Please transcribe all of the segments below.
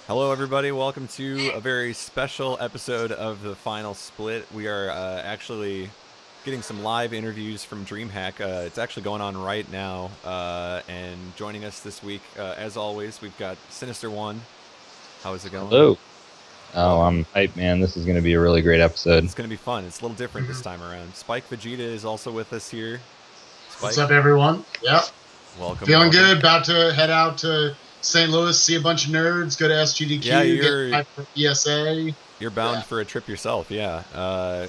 Hello, everybody. Welcome to a very special episode of the Final Split. We are actually getting some live interviews from DreamHack. It's actually going on right now. And joining us this week, as always, we've got Sinister One. How is it going? Hello. Oh, Welcome. I'm hyped, man. This is going to be a really great episode. It's going to be fun. It's a little different this time around. Spike Vegeta is also with us here. What's Spike, up, everyone? Yep. welcome, Feeling welcome. good. About to head out to St. Louis, see a bunch of nerds, go to Yeah, SGDQ, get hyped for ESA. You're bound Yeah. for a trip yourself, yeah.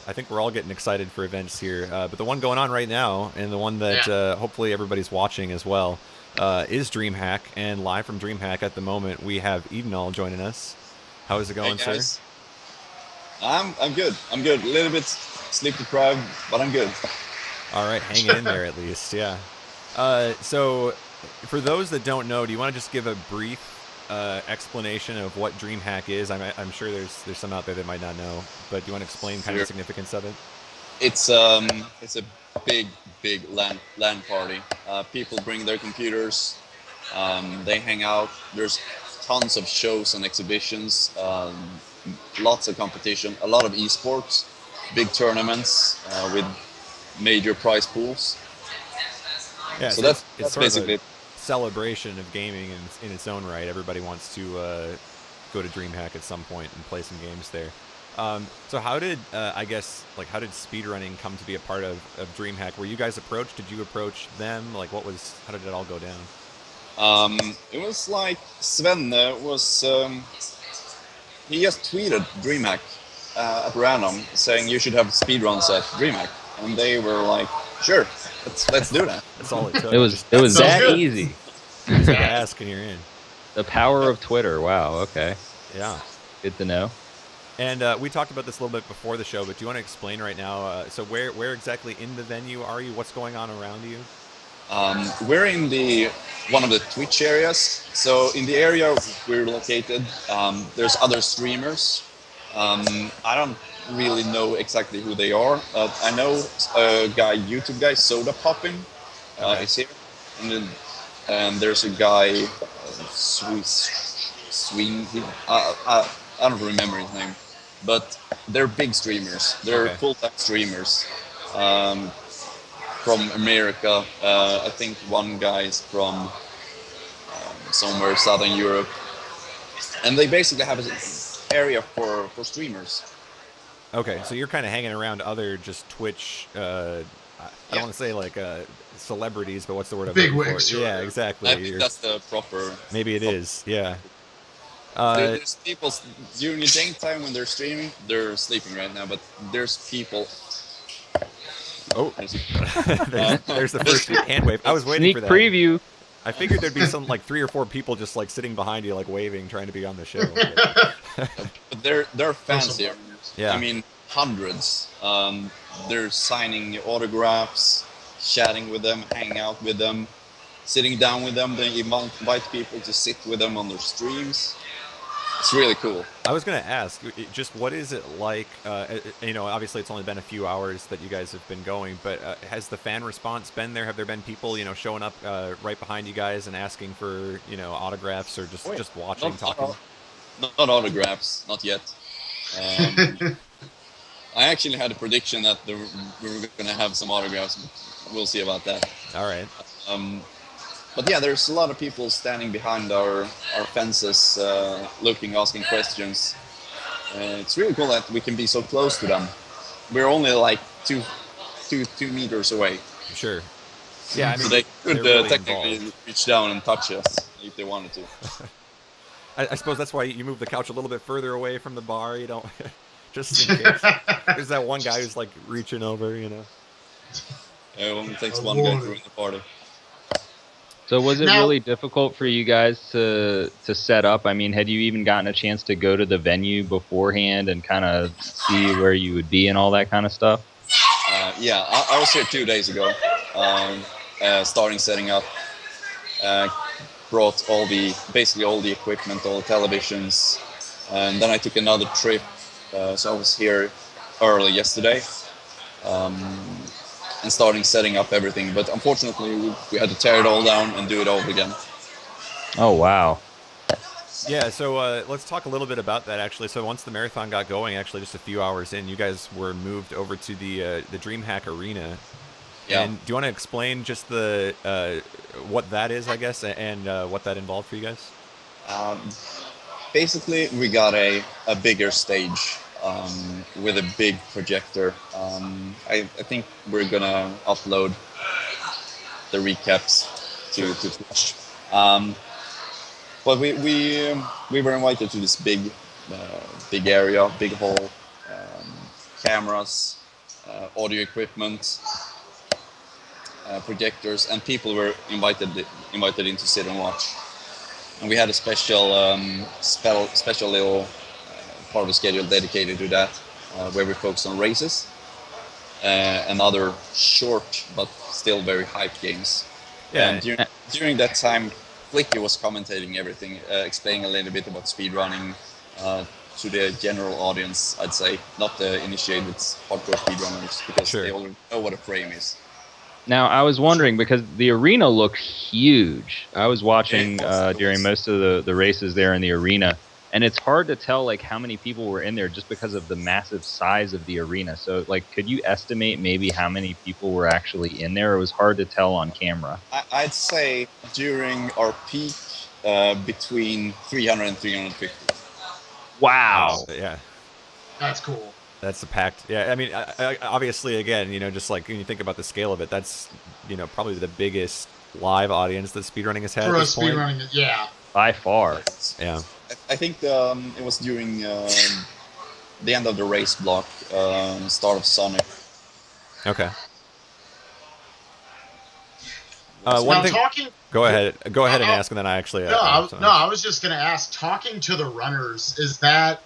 I think we're all getting excited for events here. But the one going on right now, and the one that hopefully everybody's watching as well, is DreamHack. And live from DreamHack at the moment, we have Edenall joining us. How is it going, Hey sir? guys. I'm good. I'm good. A little bit sleep deprived, but I'm good. All right, hang in there at least, yeah. So, for those that don't know, do you want to just give a brief explanation of what DreamHack is? I'm sure there's some out there that might not know, but do you want to explain kind of the Sure. significance of it? It's a big LAN party. People bring their computers. They hang out. There's tons of shows and exhibitions. Lots of competition. A lot of esports. Big tournaments with major prize pools. Yeah, So so that's it's sort basically of a celebration of gaming in its own right. Everybody wants to go to DreamHack at some point and play some games there. So how did how did speedrunning come to be a part of DreamHack? Were you guys approached? Did you approach them? How did it all go down? It was like Sven was. He just tweeted DreamHack at random saying you should have speedruns at DreamHack, and they were like, "Sure, let's do that." That's all it took. It was Just it was sounds that good. easy. took a ask and you're in. The power of Twitter. Wow. Okay. Yeah. Good to know. And we talked about this a little bit before the show, but do you want to explain right now? So where exactly in the venue are you? What's going on around you? We're in the one of the Twitch areas. So in the area we're located, there's other streamers. I don't really know exactly who they are. I know a YouTube guy, Soda Poppin, Okay. is here, and then there's a guy, Swing. I don't remember his name, but they're big streamers. They're Okay. full-time streamers. From America. I think one guy is from somewhere Southern Europe, and they basically have an area for streamers. Okay, so you're kind of hanging around other just Twitch. I don't want to say celebrities, but what's the word I'm Big looking for? wigs, sure. Yeah, exactly. I think that's the proper. Maybe it is. Yeah. There's people during the daytime when they're streaming. They're sleeping right now, but there's people. Oh, there's the first hand wave. I was waiting Sneak for that. preview. I figured there'd be some 3 or 4 people just sitting behind you, waving, trying to be on the show. But they're fans here. Yeah. I mean, hundreds. They're signing autographs, chatting with them, hanging out with them, sitting down with them. They invite people to sit with them on their streams. It's really cool. I was going to ask, just what is it like? Obviously it's only been a few hours that you guys have been going, but has the fan response been there? Have there been people, showing up right behind you guys and asking for, autographs or just watching, talking? Not autographs, not yet. I actually had a prediction that we were going to have some autographs. But we'll see about that. All right. But yeah, there's a lot of people standing behind our fences, looking, asking questions. It's really cool that we can be so close to them. We're only like two meters away. Sure. Yeah, I mean, So they could they're really technically involved. reach down and touch us if they wanted to. I suppose that's why you move the couch a little bit further away from the bar. You don't, just in case. There's that one guy who's reaching over, It only takes I one guy want to it. ruin the party. So was it Now- really difficult for you guys to set up? I mean, had you even gotten a chance to go to the venue beforehand and kind of see where you would be and all that kind of stuff? Yeah, I was here 2 days ago, starting setting up. Brought basically all the equipment, all the televisions, and then I took another trip. So I was here early yesterday, and starting setting up everything. But unfortunately, we had to tear it all down and do it over again. Oh wow. Yeah, so let's talk a little bit about that actually. So once the marathon got going, actually just a few hours in, you guys were moved over to the DreamHack Arena. Yeah. And do you want to explain just the what that is, I guess, and what that involved for you guys? Basically, we got a bigger stage with a big projector. I think we're gonna upload the recaps to Twitch. But we were invited to this big area, big hall, cameras, audio equipment, projectors, and people were invited in to sit and watch. And we had a special little part of the schedule dedicated to that, where we focused on races and other short but still very hype games. Yeah. And during that time, Flicky was commentating everything, explaining a little bit about speedrunning to the general audience, I'd say, not the initiated hardcore speedrunners, because Sure. they already know what a frame is. Now, I was wondering, because the arena looked huge. I was watching It during was. most of the races there in the arena, and it's hard to tell like how many people were in there just because of the massive size of the arena. So, like, could you estimate maybe how many people were actually in there? It was hard to tell on camera. I'd say during our peak, between 300 and 350. Wow. Yeah. That's cool. That's the packed. Yeah, I mean, obviously, again, just like when you think about the scale of it, that's probably the biggest live audience that speedrunning has had For at a this point. speedrunning, yeah. By far. Yeah. I think it was during the end of the race block, start of Sonic. Okay. Now One thing. talking. Go ahead and ask, and then I actually. I was just gonna ask. Talking to the runners, is that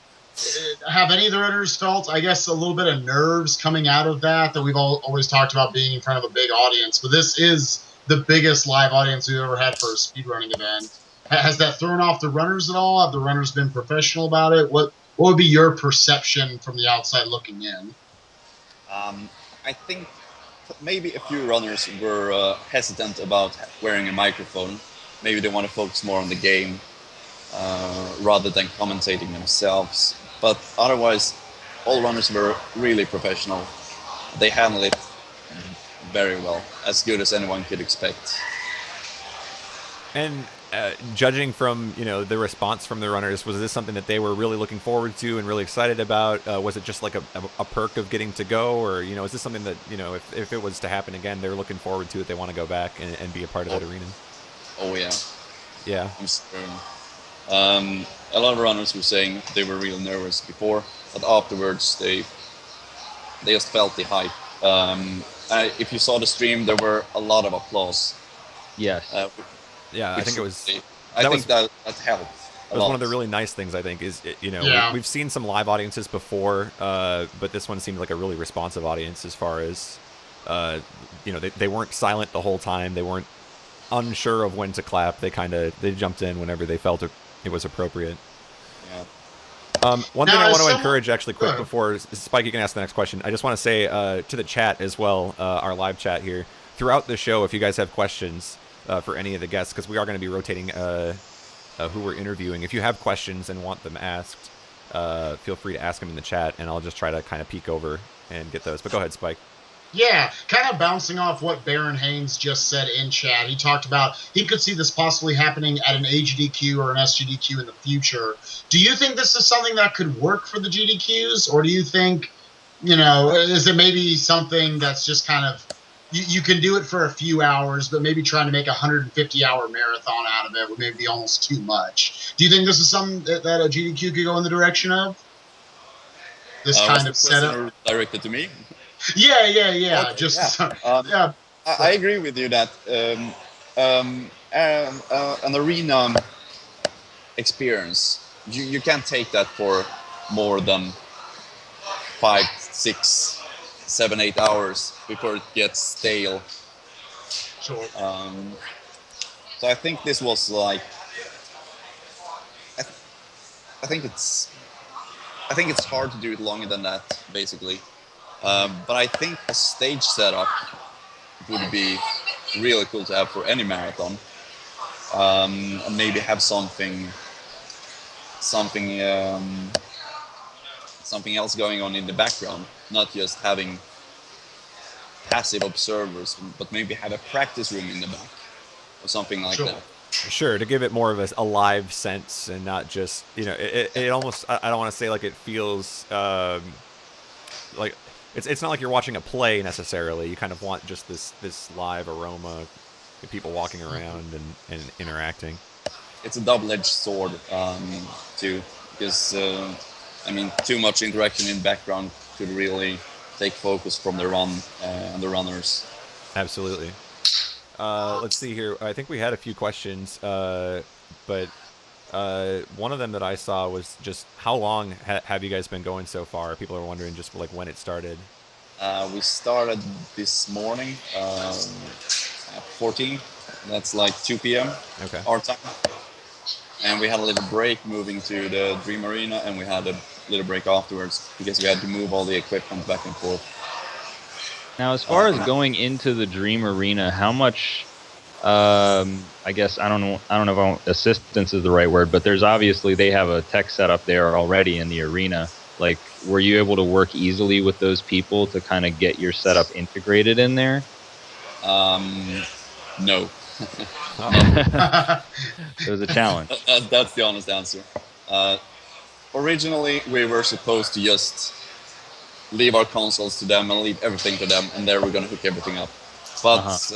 have any of the runners felt, I guess, a little bit of nerves coming out of that we've always talked about being in front of a big audience, but this is the biggest live audience we've ever had for a speedrunning event. Has that thrown off the runners at all? Have the runners been professional about it? What would be your perception from the outside looking in? I think maybe a few runners were hesitant about wearing a microphone. Maybe they want to focus more on the game rather than commentating themselves. But otherwise, all runners were really professional. They handled it very well, as good as anyone could expect. And judging from the response from the runners, was this something that they were really looking forward to and really excited about? Was it just like a perk of getting to go, or is this something that if it was to happen again, they're looking forward to it, they want to go back and be a part of that arena? Oh yeah. Yeah. I'm certain. A lot of runners were saying they were real nervous before, but afterwards they just felt the hype. If you saw the stream, there were a lot of applause. Yes. Yeah, I think it was. I think that helped. That was one of the really nice things, I think, is we've seen some live audiences before, but this one seemed like a really responsive audience as far as they weren't silent the whole time. They weren't unsure of when to clap. They jumped in whenever they felt it was appropriate. Yeah. One thing I want to encourage, actually, quick before Spike, you can ask the next question. I just want to say to the chat as well, our live chat here, throughout the show, if you guys have questions for any of the guests, because we are going to be rotating who we're interviewing. If you have questions and want them asked, feel free to ask them in the chat, and I'll just try to kind of peek over and get those. But go ahead, Spike. Yeah, kind of bouncing off what Baron Haynes just said in chat. He talked about he could see this possibly happening at an AGDQ or an SGDQ in the future. Do you think this is something that could work for the GDQs, or do you think, is it maybe something that's just kind of, you can do it for a few hours, but maybe trying to make a 150-hour marathon out of it would maybe be almost too much? Do you think this is something that a GDQ could go in the direction of? This kind of setup? Directed to me? Yeah. Okay, just yeah. yeah. I agree with you that an arena experience, you can't take that for more than 5, 6, 7, 8 hours before it gets stale. Sure. So I think this was like, I think it's hard to do it longer than that, basically. But I think a stage setup would be really cool to have for any marathon. And maybe have something something something else going on in the background, not just having passive observers, but maybe have a practice room in the back or something like Sure. that. Sure, to give it more of a live sense and not just, you know, it almost, I don't want to say like it feels like it's not like you're watching a play necessarily. You kind of want just this live aroma, people walking around and interacting. It's a double-edged sword too, because I mean, too much interaction in the background could really take focus from the run and the runners. Absolutely. Let's see here. I think we had a few questions, but one of them that I saw was just how long have you guys been going so far? People are wondering just like when it started. We started this morning, 14. That's like 2 p.m. Okay. our time. And we had a little break moving to the Dream Arena, and we had a little break afterwards because we had to move all the equipment back and forth. Now, as far as going into the Dream Arena, how much? I guess I don't know if assistance is the right word, but there's obviously they have a tech setup there already in the arena. Like, were you able to work easily with those people to kind of get your setup integrated in there? No. It was a challenge. That's the honest answer. Originally, we were supposed to just leave our consoles to them and leave everything to them, and they were going to hook everything up. But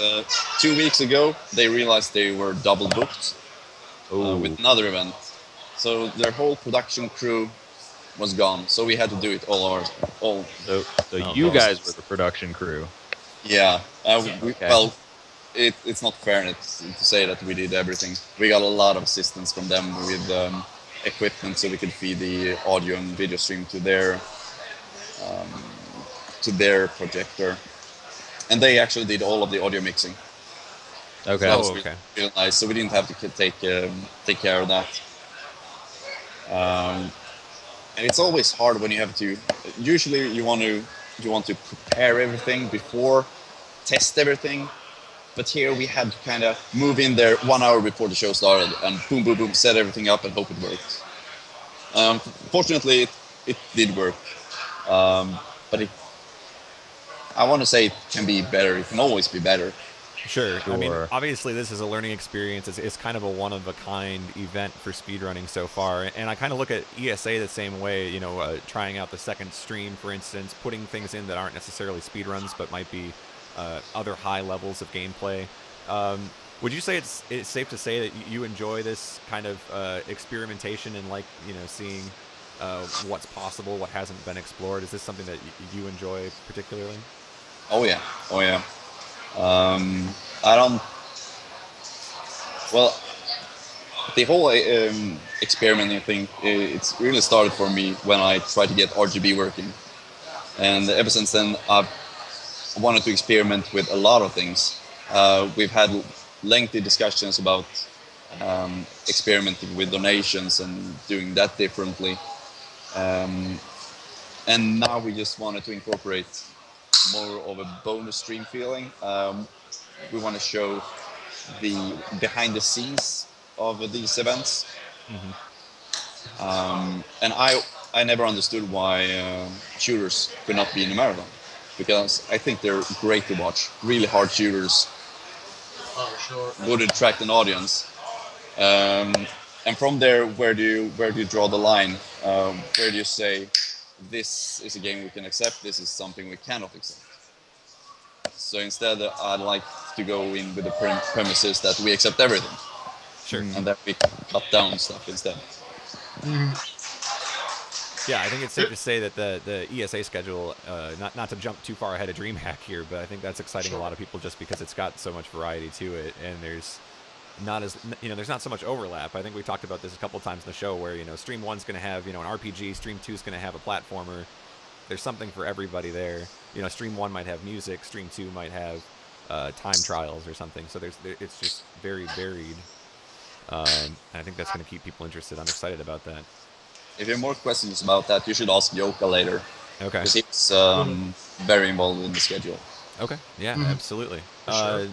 2 weeks ago, they realized they were double booked with another event. So their whole production crew was gone. So we had to do it all. So you guys were the production crew. Yeah. Okay. Well, it's not fair to say that we did everything. We got a lot of assistance from them with equipment, so we could feed the audio and video stream to their projector. And they actually did all of the audio mixing. Okay. So that was really nice. So we didn't have to take care of that. And it's always hard when you have to. Usually, you want to prepare everything before, test everything. But here we had to kind of move in there 1 hour before the show started and boom, boom, boom, set everything up and hope it worked. Fortunately, it did work. But I want to say it can be better. It can always be better. Sure. I mean, obviously, this is a learning experience. It's kind of a one-of-a-kind event for speedrunning so far. And I kind of look at ESA the same way, you know, trying out the second stream, for instance, putting things in that aren't necessarily speedruns, but might be other high levels of gameplay. Would you say it's safe to say that you enjoy this kind of experimentation and like, you know, seeing what's possible, what hasn't been explored? Is this something that you enjoy particularly? Oh yeah. I don't. Well, the whole experimenting thing, it's really started for me when I tried to get RGB working, and ever since then I've wanted to experiment with a lot of things. We've had lengthy discussions about experimenting with donations and doing that differently, and now we just wanted to incorporate more of a bonus stream feeling. We want to show the behind the scenes of these events. Mm-hmm. And I never understood why shooters could not be in a marathon, because I think they're great to watch. Really hard shooters would attract an audience. And from there, where do you draw the line? Where do you say this is a game we can accept, this is something we cannot accept? So instead, I'd like to go in with the premises that we accept everything. Sure. And that we cut down stuff instead. Yeah, I think it's safe to say that the ESA schedule, not to jump too far ahead of DreamHack here, but I think that's exciting a lot of people just because it's got so much variety to it, and there's not so much overlap. I think we talked about this a couple times in the show where, you know, Stream 1's going to have, you know, an RPG, Stream 2's going to have a platformer. There's something for everybody there. You know, Stream 1 might have music, Stream 2 might have time trials or something. So it's just very varied. And I think that's going to keep people interested. I'm excited about that. If you have more questions about that, you should ask Yoka later. Okay. Because he's very involved in the schedule. Okay. Yeah, absolutely. Sure.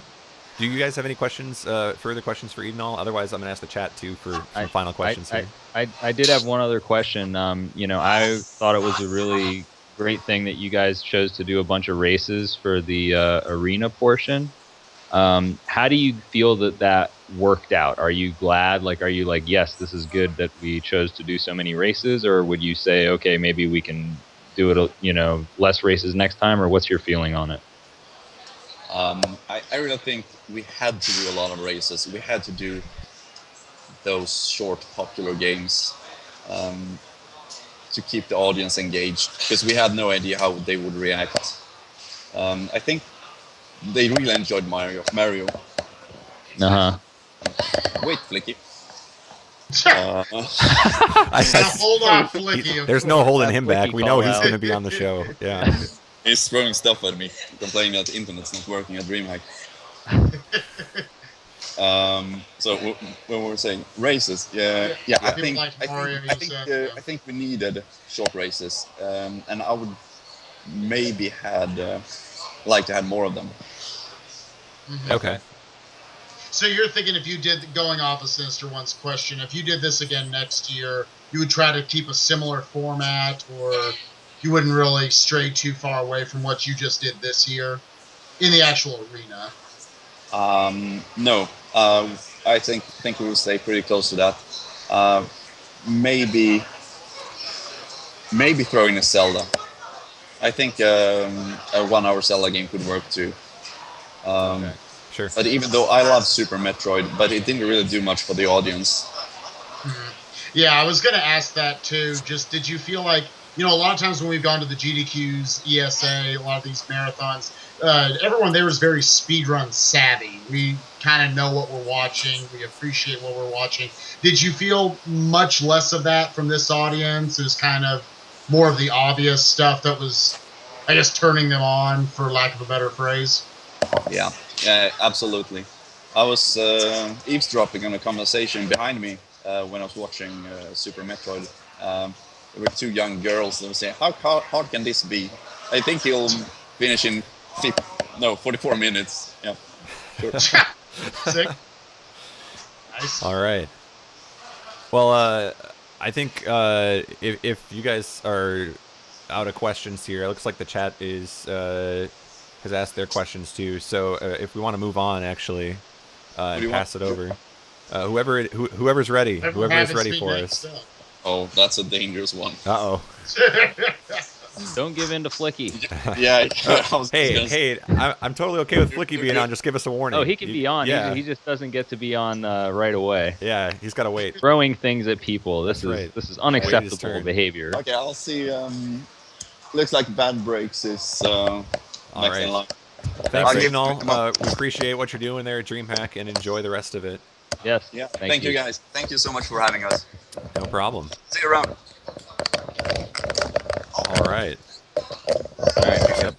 Do you guys have any questions, further questions for Edenal? Otherwise, I'm gonna ask the chat too for some final questions here. I did have one other question. You know, I thought it was a really great thing that you guys chose to do a bunch of races for the arena portion. How do you feel that worked out? Are you glad? Like, are you like, yes, this is good that we chose to do so many races, or would you say, okay, maybe we can do it, you know, less races next time, or what's your feeling on it? I really think we had to do a lot of races. We had to do those short, popular games to keep the audience engaged, because we had no idea how they would react. I think they really enjoyed Mario. Uh-huh. Wait, Flicky. Hold on, Flicky. There's no holding him Flicky back. We know call he's out. going to be on the show. Yeah. He's throwing stuff at me, complaining that the internet's not working at DreamHack. So when we were saying races, I think we needed short races, and I would maybe like to have more of them. Okay. So you're thinking, if you did, going off of Sinister One's question, if you did this again next year, you would try to keep a similar format, or you wouldn't really stray too far away from what you just did this year in the actual arena? No, I think we will stay pretty close to that. Maybe throw in a Zelda. I think a 1 hour Zelda game could work too. Okay. Sure. But even though I love Super Metroid, but it didn't really do much for the audience. Yeah, I was going to ask that too. Just, did you feel like, you know, a lot of times when we've gone to the GDQs, ESA, a lot of these marathons, everyone there is very speedrun savvy. We kind of know what we're watching. We appreciate what we're watching. Did you feel much less of that from this audience? It was kind of more of the obvious stuff that was, I guess, turning them on, for lack of a better phrase? Yeah, absolutely. I was eavesdropping on a conversation behind me when I was watching Super Metroid. There were two young girls that were saying, how hard can this be? I think he'll finish in 44 minutes. Yeah. Sure. Sick. Nice. All right. Well, I think if you guys are out of questions here, it looks like the chat has asked their questions too. So if we want to move on, actually, and pass it over, whoever's ready, whoever's ready for us. Oh, that's a dangerous one. Uh-oh. Don't give in to Flicky. Yeah. Hey, I'm totally okay with Flicky being on. Just give us a warning. Oh, he can be on. Yeah. He just doesn't get to be on right away. Yeah, he's got to wait. Throwing things at people. This is unacceptable behavior. Okay, I'll see. Looks like Bad Breaks is next in line. Thanks, Edenal. We appreciate what you're doing there at DreamHack, and enjoy the rest of it. Yes. Yeah. Thank you guys. Thank you so much for having us. No problem. See you around. All right.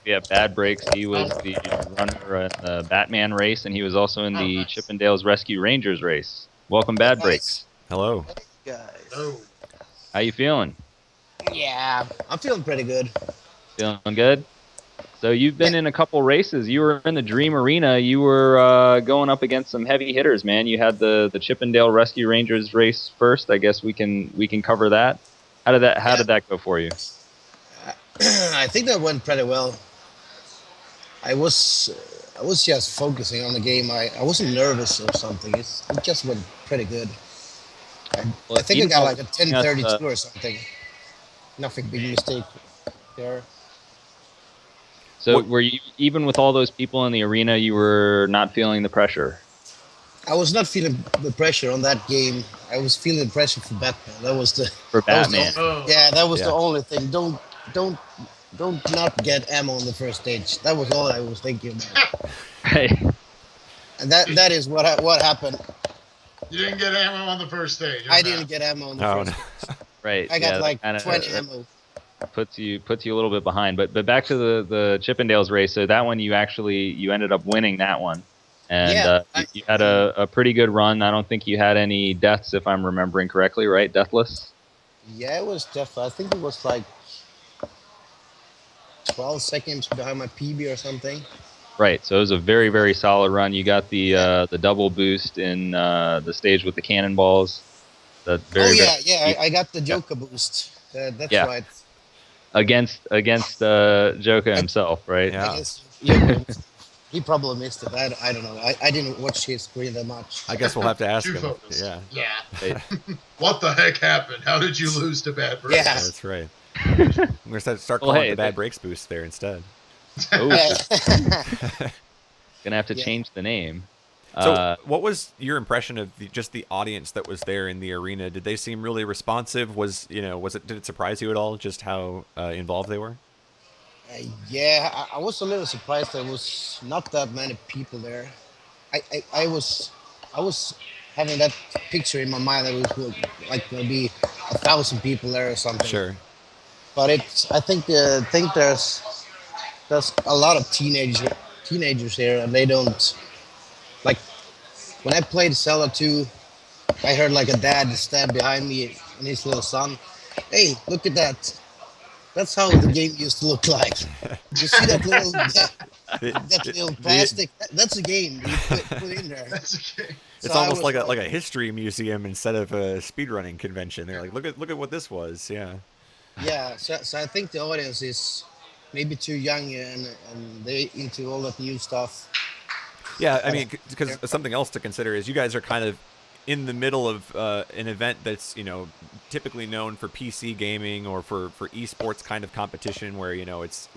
Yeah, Bad Breaks. He was the runner in the Batman race, and he was also in the Chippendales Rescue Rangers race. Welcome, Bad Breaks. Hello. Hey guys. Oh. How you feeling? Yeah, I'm feeling pretty good. Feeling good? So you've been in a couple races. You were in the Dream Arena. You were going up against some heavy hitters, man. You had the Chippendale Rescue Rangers race first. I guess we can cover that. How did that go for you? I think that went pretty well. I was just focusing on the game. I wasn't nervous or something. It just went pretty good. I think I got like a 10:32 or something. Nothing big mistake there. So were you, even with all those people in the arena, you were not feeling the pressure? I was not feeling the pressure on that game. I was feeling the pressure for Batman. That was the Batman. That was the only thing. Don't not get ammo on the first stage. That was all I was thinking about. Hey. And that is what happened. You didn't get ammo on the first stage. I didn't get ammo on the first stage. Right. I got like 20 ammo. Puts you a little bit behind. But back to the Chippendales race. So that one you ended up winning that one. And you had a pretty good run. I don't think you had any deaths, if I'm remembering correctly, right? Deathless? Yeah, it was death. I think it was like 12 seconds behind my PB or something. Right. So it was a very, very solid run. You got the double boost in the stage with the cannonballs. The Oh very, very yeah, I got the yeah, Joker boost. That's yeah. right. Against Joka I, himself, right? I Yeah. guess Joker, he probably missed it. I don't know. I didn't watch his screen that much. I guess we'll have to ask Too him. focused. Yeah. Yeah. Right. What the heck happened? How did you lose to Bad Yeah. Brains? That's right. I'm gonna start Well, calling it hey, the bad brakes boost there instead. oh, Yeah. gonna have to Yeah. change the name. So, what was your impression of just the audience that was there in the arena? Did they seem really responsive? Did it surprise you at all just how involved they were? Yeah, I was a little surprised there was not that many people there. I was having that picture in my mind that it was like maybe 1,000 people there or something. Sure. But I think there's a lot of teenagers here, and they don't like. When I played Zelda 2, I heard like a dad stand behind me and his little son. Hey, look at that! That's how the game used to look like. You see that little The, that the, little the, plastic? That's a game you put in there. That's okay. it's So I almost was like a history museum instead of a speedrunning convention. They're like, look at what this was. Yeah. yeah. So I think the audience is maybe too young and they into all that new stuff. Yeah, I But, mean, because something else to consider is you guys are kind of in the middle of an event that's typically known for PC gaming or for esports kind of competition, where it's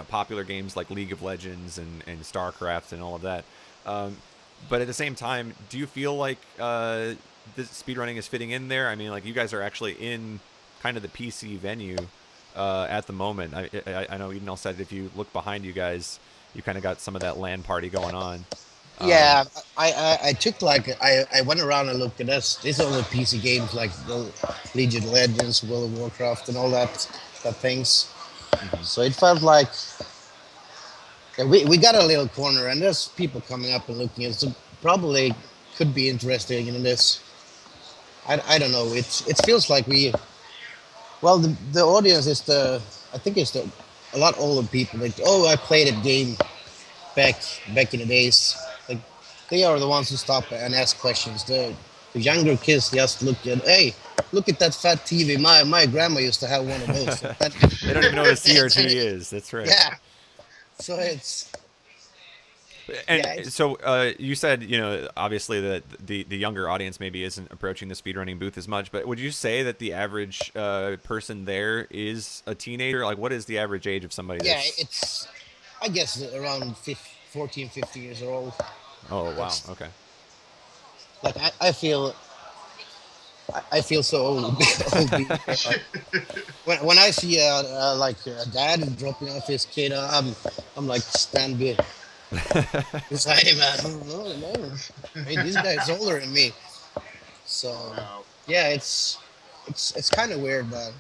popular games like League of Legends and StarCraft and all of that. But at the same time, do you feel like this speedrunning is fitting in there? I mean, like you guys are actually in kind of the PC venue at the moment. I know Edenal said if you look behind you guys, you kind of got some of that LAN party going on. yeah, I took like I went around and looked at this. These are all the PC games like the League of Legends, World of Warcraft, and all that things. Mhm. So it felt like yeah, we got a little corner, and there's people coming up and looking. So probably could be interested in this. I don't know. It feels like the audience is I think it's a lot older people. Like, oh, I played a game back back in the days. Like they are the ones who stop and ask questions. The younger kids just look at, hey, look at that fat TV. My grandma used to have one of those. They don't even know what a CRT is. That's right. Yeah. So it's And yeah. It's, so you said, obviously that the younger audience maybe isn't approaching the speedrunning booth as much, but would you say that the average person there is a teenager? Like, what is the average age of somebody yeah. that's... It's I guess around 14, 15 years old. Oh, wow. That's Okay. like I feel so old. old being there. Like, when I see like a dad dropping off his kid, I'm like stand beside him. No. Hey, this guy's older than me. So Wow. yeah, it's kind of weird, but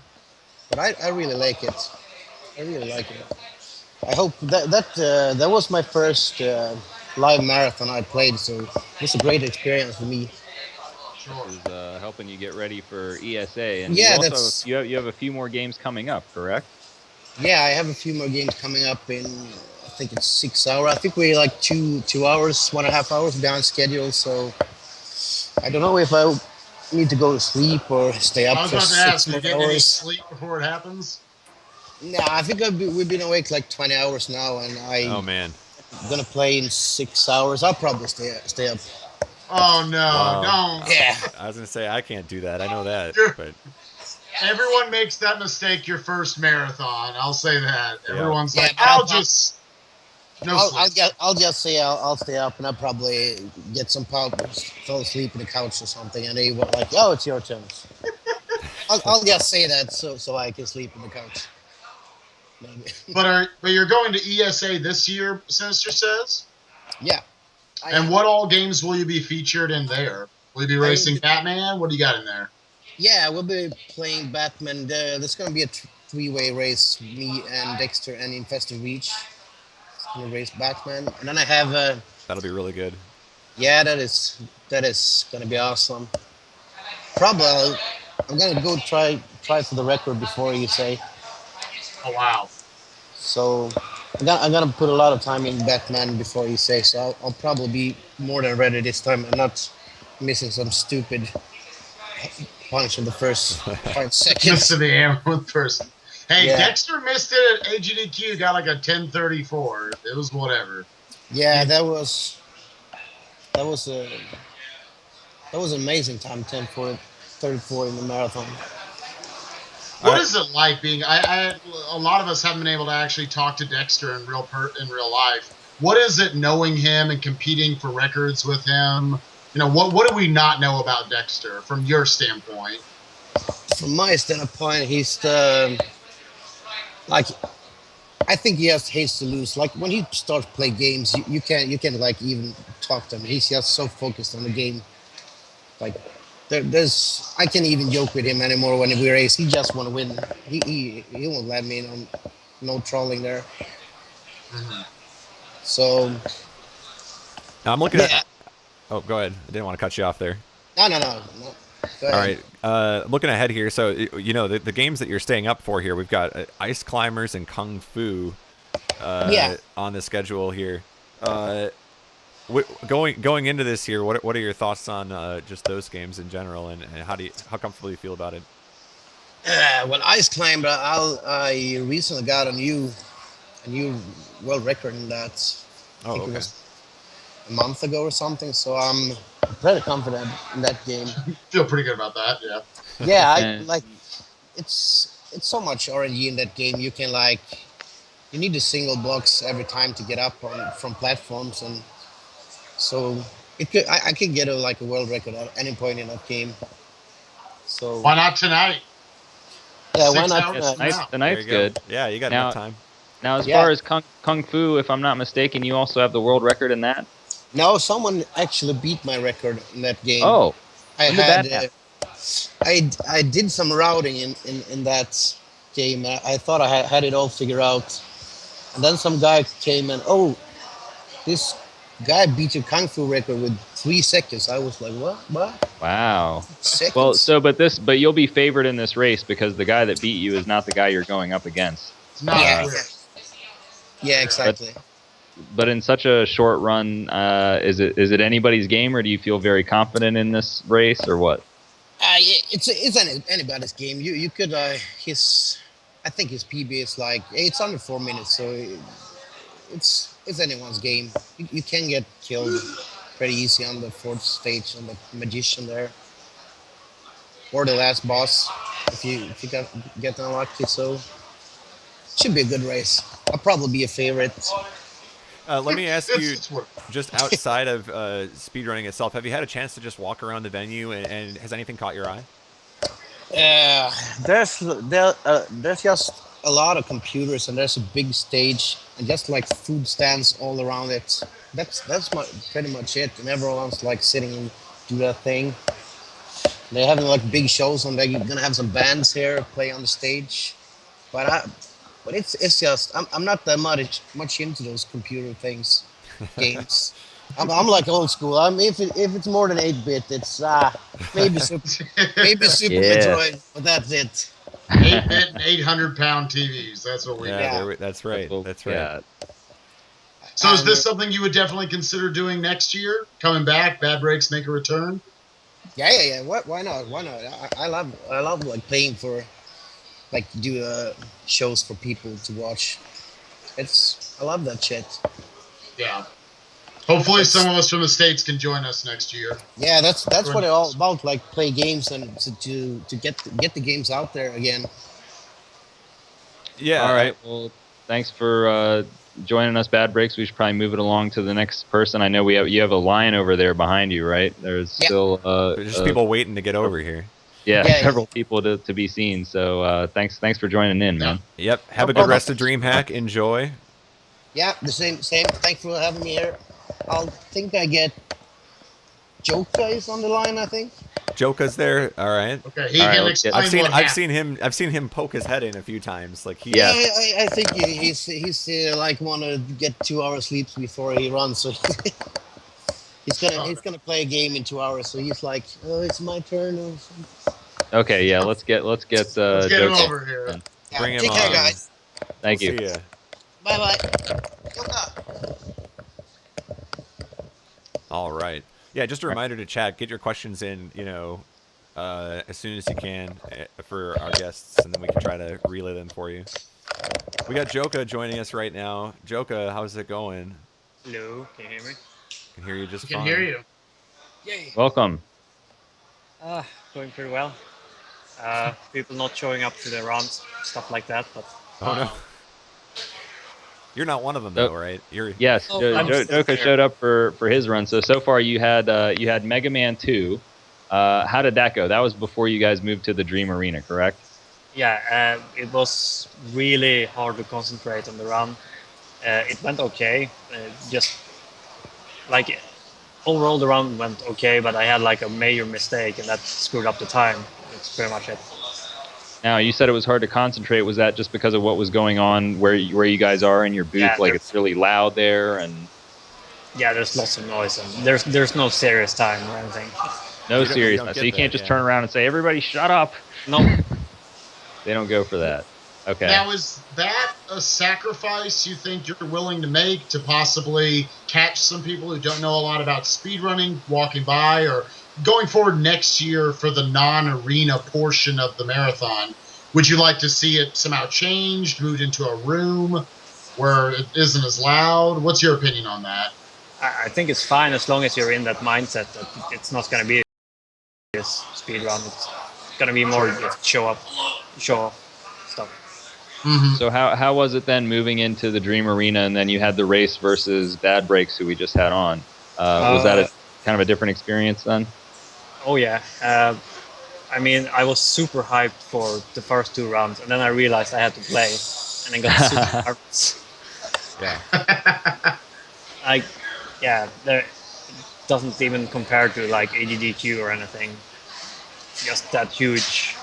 I really like it. I really like it. I hope that was my first live marathon I played, so it was a great experience for me. Sure. Is helping you get ready for ESA, and Yeah, you have a few more games coming up, correct? yeah. I have a few more games coming up in I think it's 6 hours. I think we're like 2 hours, 1.5 hours behind schedule. So I don't know if I need to go to sleep or stay up I was for about to six ask, are you more getting any hours. sleep before it happens? Nah, I think we've been awake like 20 hours now, and Oh, I'm man. gonna play in 6 hours. I'll probably stay up. Oh no, Wow. don't. Yeah, I was going to say, I can't do that. I know that, You're- but Everyone makes that mistake your first marathon. I'll say that. Yeah. Everyone's Yeah, like, but no I'll sleep. just say I'll stay up, and I'll probably get some pop, fall asleep in the couch or something, and they were like, "Oh, it's your turn." I'll just say that so I can sleep in the couch. Maybe. But you're going to ESA this year, Sinister says. Yeah. I And am. what all games will you be featured in there? Will you be racing Batman? What do you got in there? Yeah, we'll be playing Batman. There's gonna be a three-way race. Me and Dexter and Infestor Reach. Gonna race Batman, and then I have that'll be really good. yeah, that is gonna be awesome. Probably I'm gonna go try for the record before you say. Oh wow. So I'm gonna put a lot of time in Batman before you say so. I'll probably be more than ready this time and not missing some stupid punch in the first 5 seconds. Just to the ambulance person. Hey, Yeah. Dexter missed it at AGDQ, got like a 10:34. It was whatever. Yeah, that was a that was an amazing time, 10:34 in the marathon. All What right. is it like being? A lot of us haven't been able to actually talk to Dexter in real life. What is it knowing him and competing for records with him? You know, what do we not know about Dexter from your standpoint? From my standpoint, he's the like I think he just hates to lose. Like when he starts play games, you can like even talk to him. He's just so focused on the game. Like there's I can't even joke with him anymore when we race. He just want to win. He won't let me in on no trolling there. Mm-hmm. So Now I'm looking yeah, at. Oh, go ahead. I didn't want to cut you off there. no. Go All ahead. right. Looking ahead here, so you know the games that you're staying up for here. We've got Ice Climbers and Kung Fu Yeah. on the schedule here. Going into this here, what are your thoughts on just those games in general, and how comfortable you feel about it? Well, ice climber. I recently got a new world record in that. I Oh, think it okay. was a month ago or something. So I'm pretty confident in that game. Feel pretty good about that. Yeah. Yeah, I And like it's so much RNG in that game. You can like you need the single blocks every time to get up on from platforms, and so I could get like a world record at any point in that game. So Why not tonight? yeah, why 6 not? hours yeah, from now. the There night's you go. good. Yeah, you got Now- enough time. Now, as Yeah. far as Kung Fu, if I'm not mistaken, you also have the world record in that. No, someone actually beat my record in that game. Oh, I when did had that happen? I did some routing in that game. I thought I had it all figured out, and then some guy came and this guy beat your kung fu record with 3 seconds. I was like, what? Wow. Seconds? Well, but you'll be favored in this race because the guy that beat you is not the guy you're going up against. It's not Yeah. clear. Yeah, exactly. But in such a short run, is it anybody's game, or do you feel very confident in this race, or what? It's anybody's game. You could I think his PB is like it's under 4 minutes, so it's anyone's game. You can get killed pretty easy on the fourth stage on the magician there, or the last boss if you get unlucky. So should be a good race. I'll probably be a favorite. Let me ask you, It's what- just outside of speedrunning itself, have you had a chance to just walk around the venue, and has anything caught your eye? There's just a lot of computers and there's a big stage and just like food stands all around it. That's pretty much it. And everyone's like sitting and do their thing. They're having like big shows and they're gonna have some bands here play on the stage. But it's just I'm not that much into those computer things, games. I'm like old school. If it's more than 8-bit, it's maybe Super Yeah. Metroid, but that's it. 8-bit and 800-pound TVs. That's what we Yeah, got. that's right. That's right. Yeah. So is this something you would definitely consider doing next year? Coming back, Bad Breaks make a return? Yeah. Why not? I love like playing for, like do shows for people to watch. I love that shit. Yeah. Hopefully some of us from the States can join us next year. Yeah, that's what it's all about. Like play games and to get the games out there again. Yeah. All right. Well, thanks for joining us, Bad Breaks. We should probably move it along to the next person. I know you have a line over there behind you, right? There's Yeah. still There's just people waiting to get over here. Yeah, Yeah. several people to be seen. So thanks for joining in, man. Yep. Have No a good problem. rest of DreamHack. Enjoy. Yeah, the same. Thanks for having me here. I'll think I get Joka is on the line. I think. Joka's there. All right. Okay, he All right, can let's get- explain I've what seen him poke his head in a few times. Like he. Yeah. I think he's like want to get 2 hours sleep before he runs. So he's gonna play a game in 2 hours. So he's like, oh, it's my turn. Or something. Okay, yeah. Let's get Let's get him Joe- over here. Yeah, Bring him take care, on. guys. Thank you. See ya. Bye bye. Yoka. All right. Yeah, just a reminder to chat. Get your questions in, as soon as you can for our guests, and then we can try to relay them for you. We got Joka joining us right now. Joka, how's it going? Hello, can you hear me? Can hear you just I can fine. hear you. Yay. Welcome. Going pretty well. People not showing up to their runs, stuff like that. But Oh no, you're not one of them So- though, right? You're Yes, Oh, I'm still Joka there. showed up for his run. So far you had Mega Man 2. How did that go? That was before you guys moved to the Dream Arena, correct? yeah, it was really hard to concentrate on the run. It went okay, just like overall the run went okay, but I had like a major mistake and that screwed up the time. That's pretty much it. Now you said it was hard to concentrate. Was that just because of what was going on where you guys are in your booth? Yeah, Like there's- it's really loud there and Yeah, there's lots of noise and there's no serious time or anything. no You don't seriousness. get So you that, can't just yeah. turn around and say, "Everybody, shut up." No, They don't go for that. Okay. Now, is that a sacrifice you think you're willing to make to possibly catch some people who don't know a lot about speedrunning walking by, or going forward next year for the non-arena portion of the marathon? Would you like to see it somehow changed, moved into a room where it isn't as loud? What's your opinion on that? I think it's fine as long as you're in that mindset that it's not going to be this speed run. It's going to be more just show off stuff. Mm-hmm. So how was it then moving into the Dream Arena, and then you had the race versus Bad Breaks, who we just had on? Was that a kind of a different experience then? Oh yeah. I mean, I was super hyped for the first two rounds, and then I realized I had to play, and then got super nervous. yeah. There doesn't even compare to like AGDQ or anything. Just that huge.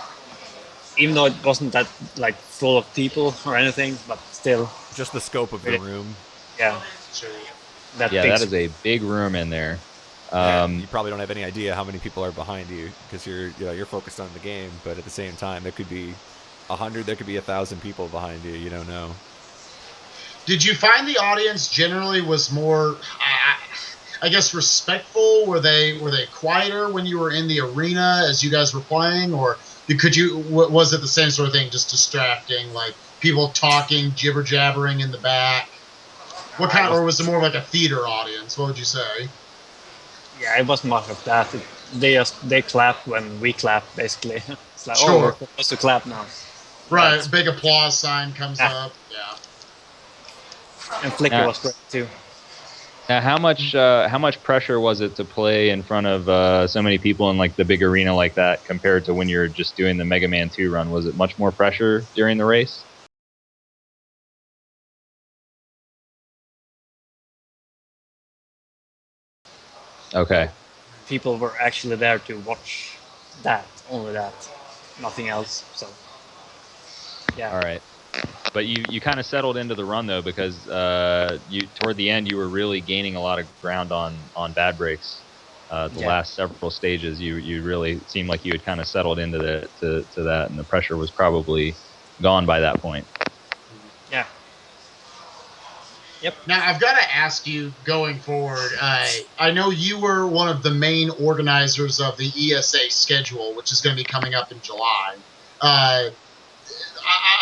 Even though it wasn't that like full of people or anything, but still, Just the scope of the room. yeah. That Yeah, big that is a big room in there. You probably don't have any idea how many people are behind you because you're focused on the game, but at the same time, there could be 100, there could be 1,000 people behind you. You don't know. Did you find the audience generally was more, I guess, respectful? Were they quieter when you were in the arena as you guys were playing, or was it the same sort of thing, just distracting, like people talking, jibber jabbering in the back? What kind, or was it more like a theater audience? What would you say? Yeah, it wasn't much of that. They clap when we clap, basically. It's like, Sure. oh, we're supposed to clap now. Right, That's- big applause sign comes Yeah. up. Yeah. And Flicker Yeah. was great too. Now, how much pressure was it to play in front of so many people in like the big arena like that compared to when you're just doing the Mega Man 2 run? Was it much more pressure during the race? Okay. People were actually there to watch that, only that, nothing else. So, yeah. All right. But you kind of settled into the run though, because you toward the end you were really gaining a lot of ground on Bad Breaks. The Yeah. last several stages, you really seemed like you had kind of settled into to that, and the pressure was probably gone by that point. Yeah. Yep. Now, I've got to ask you, going forward, I know you were one of the main organizers of the ESA schedule, which is going to be coming up in July.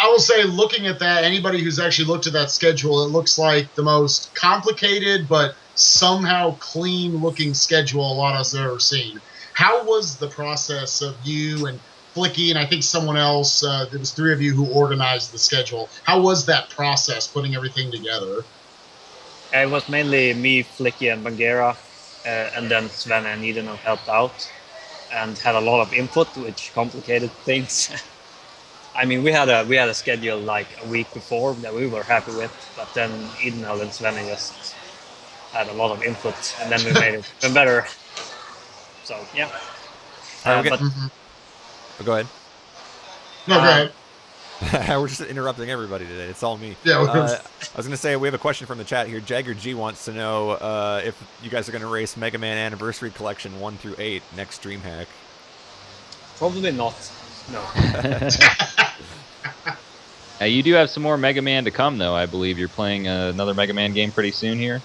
I will say, looking at that, anybody who's actually looked at that schedule, it looks like the most complicated but somehow clean-looking schedule a lot of us have ever seen. How was the process of you and Flicky, and I think someone else, there was three of you who organized the schedule. How was that process, putting everything together? It was mainly me, Flicky, and Bangera, and then Sven and Eden helped out and had a lot of input, which complicated things. I mean, we had a schedule like a week before that we were happy with, but then Eden and Sven just had a lot of input, and then we made it even better. So yeah. All right, But Oh, go ahead. No, go ahead. We're just interrupting everybody today. It's all me. Yeah, I was going to say, we have a question from the chat here. Jagger G wants to know if you guys are going to race Mega Man Anniversary Collection 1 through 8 next DreamHack. probably not. No. You do have some more Mega Man to come, though. I believe you're playing another Mega Man game pretty soon here.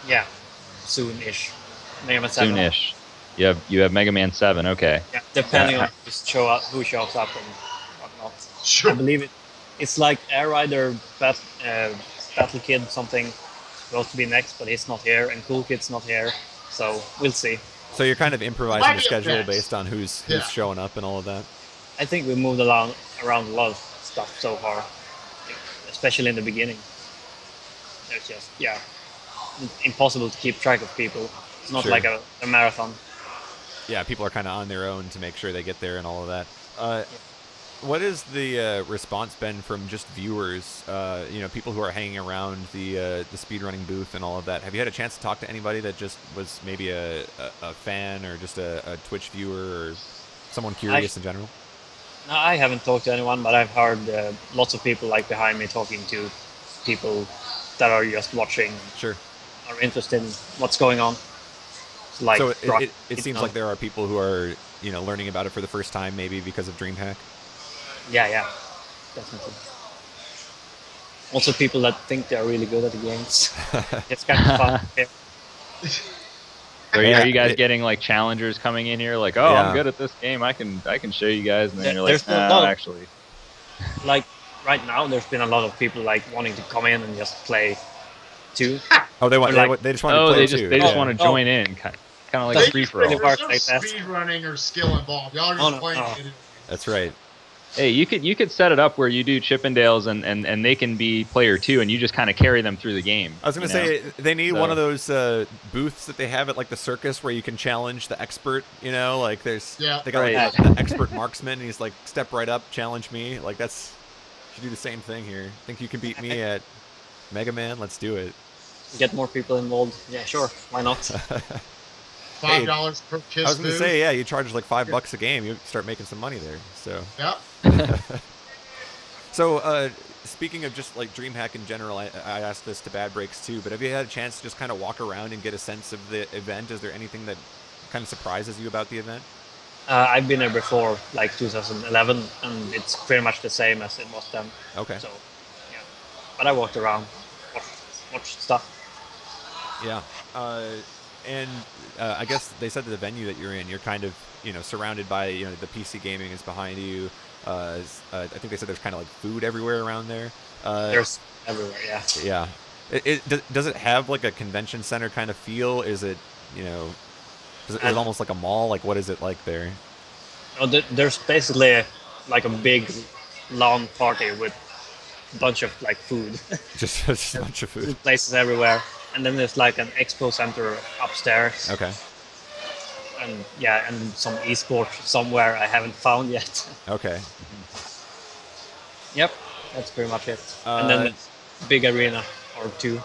Yeah, soon-ish. Mega Man 7. Soonish. You have Mega Man 7. Okay. Yeah, depending on who shows up and whatnot. Sure. I believe it's like Air Rider, Battle Kid, something supposed to be next, but he's not here, and Cool Kid's not here, so we'll see. So you're kind of improvising Might the be schedule next. based on who's Yeah. showing up and all of that. I think we moved around a lot of stuff so far, especially in the beginning. There's just it's impossible to keep track of people. It's not Sure. like a marathon. Yeah, people are kind of on their own to make sure they get there and all of that. What has the response been from just viewers? People who are hanging around the speedrunning booth and all of that. Have you had a chance to talk to anybody that just was maybe a fan or just a Twitch viewer or someone curious in general? No, I haven't talked to anyone, but I've heard lots of people like behind me talking to people that are just watching, Sure. are interested in what's going on. It's like So it seems like there are people who are learning about it for the first time, maybe because of DreamHack. Yeah, definitely. Also, people that think they're really good at the games. It's kind of fun. Yeah. So Yeah, are you guys it- getting like challengers coming in here? Like, oh, Yeah. I'm good at this game. I can show you guys. And then you're There's like, a no, lot of- actually. Like right now, there's been a lot of people like wanting to come in and just play too. Oh, they want Like- they just want to Oh, play they too. just Yeah. want to join in, kind of like That's free for really all. hard. There's no like that. speed running or skill involved. Y'all are just Oh, no, playing no. it. That's right. Hey, you could set it up where you do Chippendales and they can be player 2 and you just kind of carry them through the game. I was gonna you know? say they need So- one of those booths that they have at like the circus where you can challenge the expert. Like there's Yeah. they got like, Right. the expert marksman, and he's like, step right up, challenge me. Like you should do the same thing here. Think you can beat me at Mega Man? Let's do it. Get more people involved. Yeah, sure. Why not? $5 per kiss. I was gonna booth. say, yeah, you charge like $5 a game, you start making some money there. So. Yep. So, speaking of just like DreamHack in general, I asked this to Bad Breaks too, but have you had a chance to just kind of walk around and get a sense of the event? Is there anything that kind of surprises you about the event? I've been there before, like 2011, and it's pretty much the same as it was then. Okay. So, yeah. But I walked around, watched stuff. Yeah. And I guess they said that the venue that you're in, you're kind of, surrounded by, the PC gaming is behind you. I think they said there's kind of like food everywhere around there. There's everywhere, yeah. Yeah. Does it have like a convention center kind of feel? Is it, is it almost like a mall? Like, what is it like there? There's basically like a big lawn party with a bunch of like food. Just a bunch of food. Places everywhere. And then there's like an expo center upstairs. Okay. And yeah, and some esports somewhere I haven't found yet. Okay. Yep, that's pretty much it. And then the big arena or two.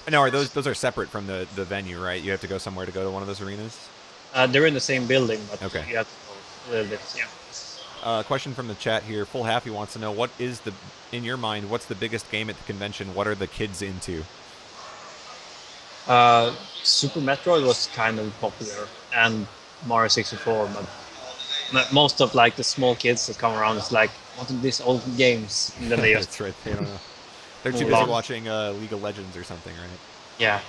Now, are those are separate from the venue, right? You have to go somewhere to go to one of those arenas? They're in the same building, but Okay. you have to go a little bit, yeah. Question from the chat here. Full Happy wants to know, what is in your mind, what's the biggest game at the convention? What are the kids into? Super Metroid was kind of popular, and Mario 64, but most of like the small kids that come around is like, what are these old games? And then they just, That's right. They don't know. They're too Move busy on. watching League of Legends or something, right? yeah.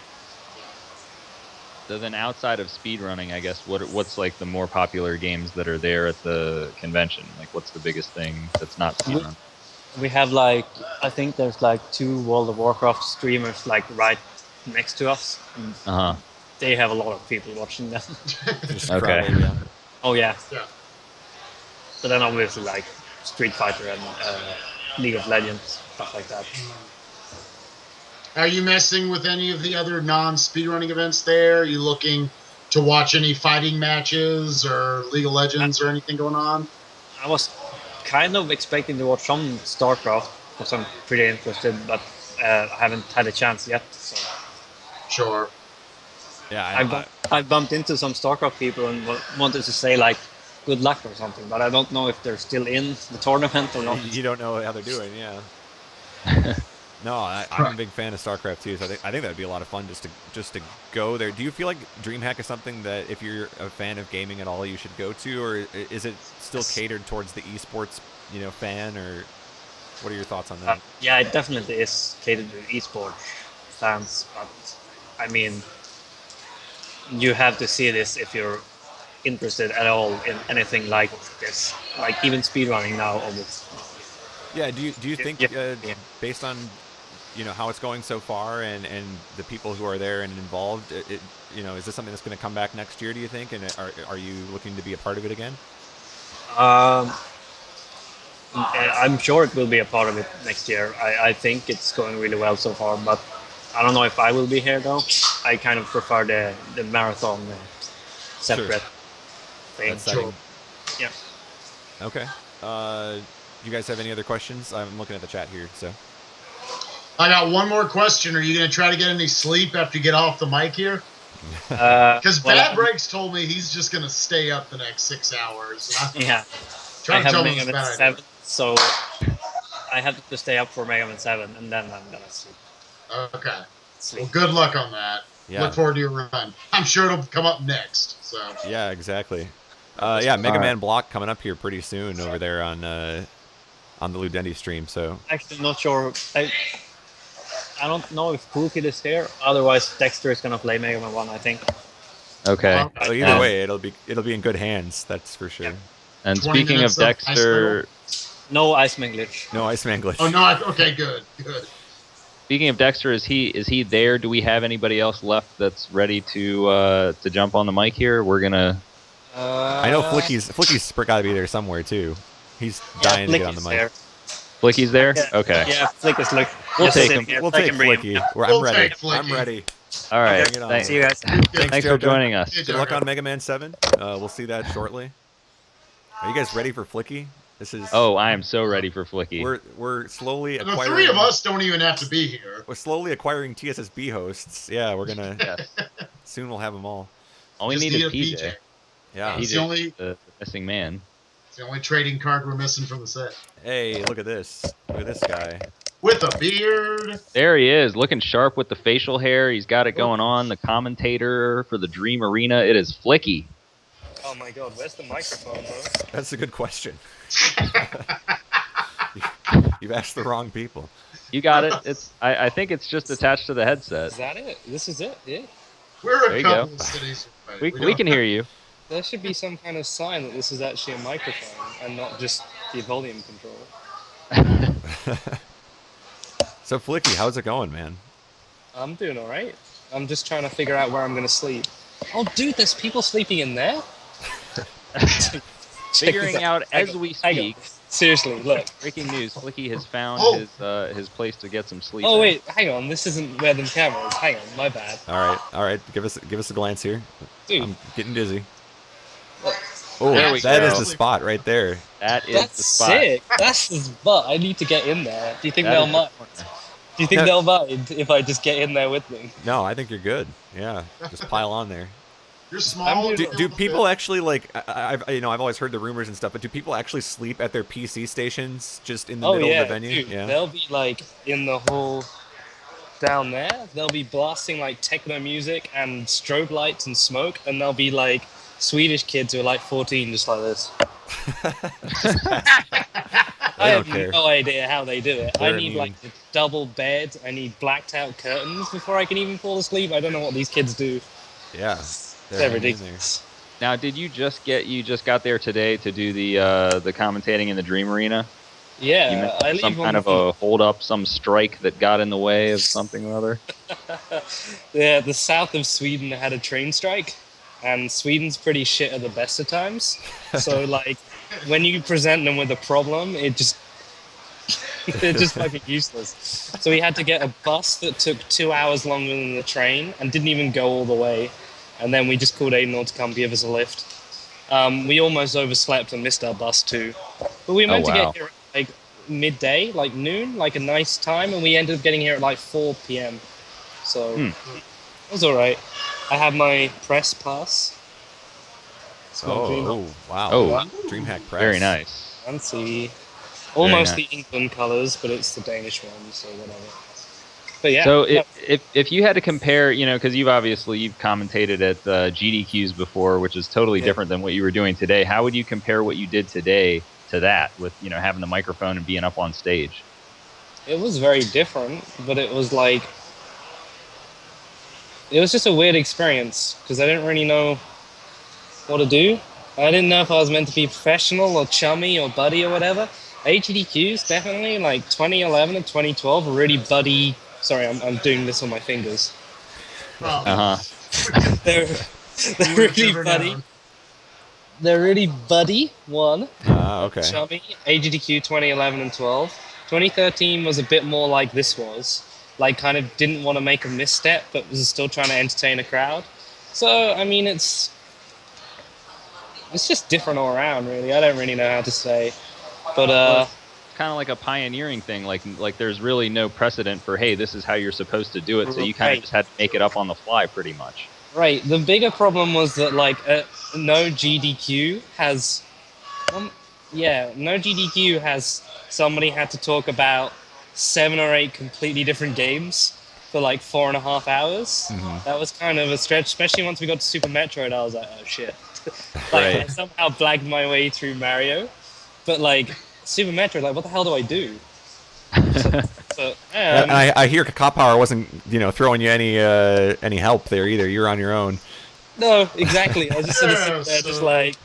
So then outside of speedrunning, I guess, what's like the more popular games that are there at the convention? Like what's the biggest thing that's not speedrun? We have like, I think there's like 2 World of Warcraft streamers like right next to us. And Uh-huh. they have a lot of people watching them. Just Okay. crowded, yeah. Oh yeah. Yeah. But then obviously like Street Fighter and League of Legends, stuff like that. Are you messing with any of the other non-speedrunning events there? Are you looking to watch any fighting matches or League of Legends or anything going on? I was kind of expecting to watch some StarCraft because I'm pretty interested, but I haven't had a chance yet. So Sure. Yeah, I bumped into some StarCraft people and wanted to say like good luck or something, but I don't know if they're still in the tournament or not. you don't know how they're doing, yeah. No, I'm a big fan of StarCraft too, so I think that'd be a lot of fun just to go there. Do you feel like DreamHack is something that if you're a fan of gaming at all, you should go to, or is it still catered towards the esports, fan, or? What are your thoughts on that? Yeah, it definitely is catered to esports fans, but I mean, you have to see this if you're interested at all in anything like this, like even speedrunning now almost. Yeah. Do you think Yeah. based on how it's going so far and the people who are there and involved, is this something that's going to come back next year? Do you think? And are you looking to be a part of it again? Um, I'm sure it will be a part of it next year. I think it's going really well so far, but I don't know if I will be here though. I kind of prefer the marathon separate thing. That setting. Yeah. Okay. Do you guys have any other questions? I'm looking at the chat here. So I got one more question. Are you going to try to get any sleep after you get off the mic here? Because Bad Breaks told me he's just going to stay up the next 6 hours. Yeah. Try I to tell have me Mega it's a Man bad 7, idea. so I have to stay up for Mega Man 7, and then I'm gonna sleep. Okay. Well, good luck on that. Yeah. Look forward to your run. I'm sure it'll come up next. So. Yeah, exactly. Yeah, Mega Man Block coming up here pretty soon over there on the Ludendi stream. So Actually, not sure. I don't know if Cool Kid is here. Otherwise, Dexter is gonna play Mega Man 1, I think. Okay. Well, either way, it'll be in good hands. That's for sure. Yeah. And 20 speaking of minutes of Dexter, No Iceman glitch. No Iceman glitch. Oh no! Okay, good. speaking of Dexter, is he there? Do we have anybody else left that's ready to jump on the mic here? We're gonna. I know Flicky's got to be there somewhere too. He's dying to get on the mic. There. Flicky's there? Yeah. Okay. Yeah, Flick is look. We'll just take sit him. here. We'll I take can bring him. Flicky. I'm We'll ready. take Flicky. I'm ready. All right. Bring it on. Thanks. See you guys. Thanks for Joker. joining us. Hey, Good luck Joker. on Mega Man 7. We'll see that shortly. Are you guys ready for Flicky? This is. Oh, I am so ready for Flicky. We're slowly The acquiring. three of us don't even have to be here. We're slowly acquiring TSSB hosts. Yeah, we're gonna. Soon we'll have them all. All we Just need is need a PJ. Yeah. It's PJ, the missing man. It's the only trading card we're missing from the set. Hey, look at this. Look at this guy. With a beard. There he is, looking sharp with the facial hair. He's got it going on. The commentator for the Dream Arena. It is Flicky. Oh my god, where's the microphone, bro? That's a good question. You've asked the wrong people. You got it. It's. I think it's just attached to the headset. Is that it? This is it? Yeah. We're There a you couple go. of cities away. We don't- can hear you. There should be some kind of sign that this is actually a microphone and not just the volume control. So Flicky, how's it going, man? I'm doing all right. I'm just trying to figure out where I'm going to sleep. Oh, dude, there's people sleeping in there? Figuring out as we Hang on. speak. Seriously, look. Breaking news: Flicky has found his place to get some sleep. Oh, in. wait, hang on. This isn't where the camera is. Hang on, my bad. All right. Give us a glance here. Dude, I'm getting dizzy. look. Oh, There we that is go. the spot right there. That is That's the spot. sick. That's the spot. I need to get in there. Do you think That they'll is mind? the- Do you think No. they'll mind if I just get in there with them? No, I think you're good. Yeah, just pile on there. You're small. Do people actually like? I've always heard the rumors and stuff, but do people actually sleep at their PC stations just in the Oh middle yeah, of the venue? dude. Yeah. They'll be like in the hall down there. They'll be blasting like techno music and strobe lights and smoke, and they'll be like Swedish kids who are like 14, just like this. I don't have care. no idea how they do it. They're I need like immune. a double bed. I need blacked out curtains before I can even fall asleep. I don't know what these kids do. Yeah. They're hanging in there. ridiculous. Now, did you just got there today to do the commentating in the Dream Arena? You Yeah, mentioned I leave some on kind of a hold up, some strike that got in the way of something or other. Yeah, the south of Sweden had a train strike, and Sweden's pretty shit at the best of times. So like, when you present them with a problem, it just they're just fucking useless. So we had to get a bus that took 2 hours longer than the train and didn't even go all the way, and then we just called Adenor to come give us a lift. We almost overslept and missed our bus too, but we meant to wow. get here at like midday, like noon, like a nice time, and we ended up getting here at like 4 p.m. So it was all right. I have my press pass. It's my dream. Oh, wow. Oh. DreamHack Press. Very nice. Fancy. Almost nice. the England colours, but it's the Danish one, so whatever. But yeah. So yeah. if you had to compare, because you've commentated at GDQs before, which is totally different than what you were doing today. How would you compare what you did today to that with having the microphone and being up on stage? it was very different, but it was like, it was just a weird experience because I didn't really know what to do. I didn't know if I was meant to be professional or chummy or buddy or whatever. AGDQs definitely, like 2011 and 2012 were really buddy. Sorry, I'm doing this on my fingers. Well, They're, they're really never buddy. known. They're really buddy, one. Okay. Chummy, AGDQ 2011 and 12. 2013 was a bit more like this was. Like, kind of didn't want to make a misstep, but was still trying to entertain a crowd. So, I mean, it's just different all around, really. I don't really know how to say. But, It's kind of like a pioneering thing. Like there's really no precedent for, hey, this is how you're supposed to do it. So you kind of just had to make it up on the fly, pretty much. right, the bigger problem was that, like, no GDQ has... no GDQ has somebody had to talk about 7 or 8 completely different games for like 4.5 hours. That was kind of a stretch, especially once we got to Super Metroid. I was like, oh shit. Like, Right. I somehow blagged my way through Mario, but like Super Metroid, like what the hell do I do? So, And I hear Cop Power wasn't, throwing you any help there either. You're on your own. no, exactly. I was just sort of sitting there, Yeah, just so- like.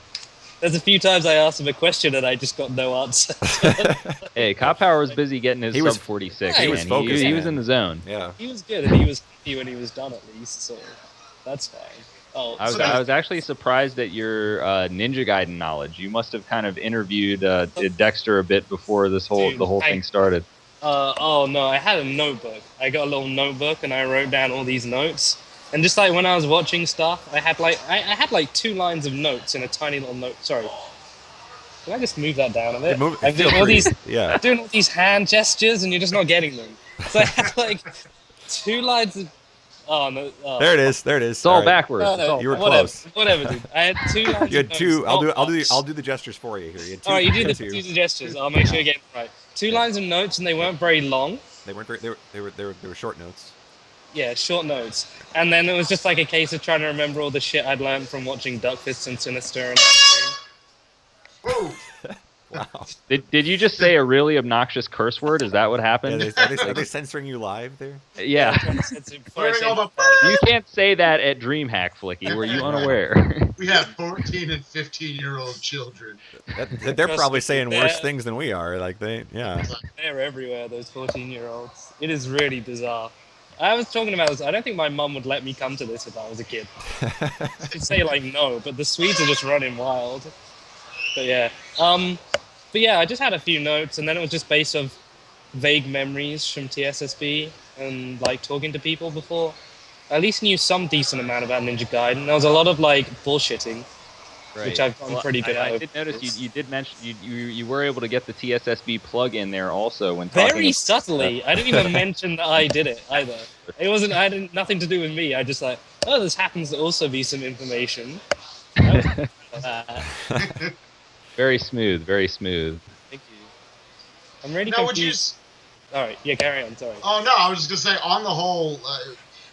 There's a few times I asked him a question and I just got no answer. Hey, Cop Power was busy getting his He was- sub 46. Yeah, he man. was focused, He was man. in the zone. Yeah. He was good and he was happy when he was done at least, so that's fine. Oh, I was actually surprised at your Ninja Gaiden knowledge. You must have kind of interviewed Dexter a bit before the whole thing started. oh no, I had a notebook. I got a little notebook and I wrote down all these notes. And just like when I was watching stuff, I had like 2 lines of notes in a tiny little note. Sorry. Can I just move that down a bit? I'm Feel doing all free. these Yeah. I'm doing all these hand gestures and you're just not getting them. So I had like 2 lines of oh no. Oh. There it is. There it is. It's all right. backwards. No, It's no, all You were whatever, close. Whatever, dude. I had 2 lines. You had of notes, 2. not I'll much. do the gestures for you here. You had 2. All right, you do had the 2. gestures. I'll make sure you get it right. 2 lines of notes, and they weren't very long. They weren't very. They were short notes. Yeah, short notes. And then it was just like a case of trying to remember all the shit I'd learned from watching Duckfist and Sinister and that stream. Whoa. Wow. Did you just say a really obnoxious curse word? Is that what Yeah, happened? are they censoring you live there? Yeah. Before I Learning say- all the You can't say that at DreamHack, Flicky. Were you unaware? We have 14 and 15-year-old children. They're probably Trust me, saying worse they're- things than we are. Like yeah. They're everywhere, those 14-year-olds. It is really bizarre. I was talking about this. I don't think my mum would let me come to this if I was a kid. She'd say, like, no, but the Swedes are just running wild. But yeah. But yeah, I just had a few notes, and then it was just based of vague memories from TSSB and, like, talking to people before. I at least knew some decent amount about Ninja Gaiden. There was a lot of, like, bullshitting. Which I've gotten pretty good at. I did notice you did mention you were able to get the TSSB plug in there also when talking. Very subtly. I didn't even mention that I did it either. It wasn't. I didn't. Nothing to do with me. I just like, oh, this happens to also be some information. Thank Very smooth, very smooth. you. I'm really Now, would you? confused. All right. Yeah. Carry on. Sorry. Oh no, I was just gonna say. On the whole,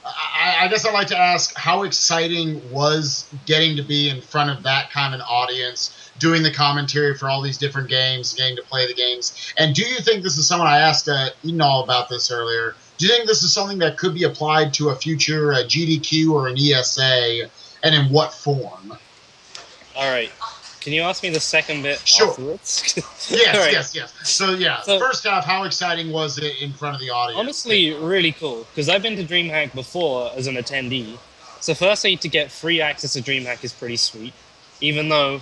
I guess I'd like to ask, how exciting was getting to be in front of that kind of an audience, doing the commentary for all these different games, getting to play the games? And do you think this is someone, I asked Enol about this earlier, do you think this is something that could be applied to a future GDQ or an ESA, and in what form? All right. Can you ask me the second bit Sure. afterwards? Yes, All right. yes. So first half, how exciting was it in front of the audience? Honestly, really cool. Because I've been to DreamHack before as an attendee. So firstly, to get free access to DreamHack is pretty sweet. Even though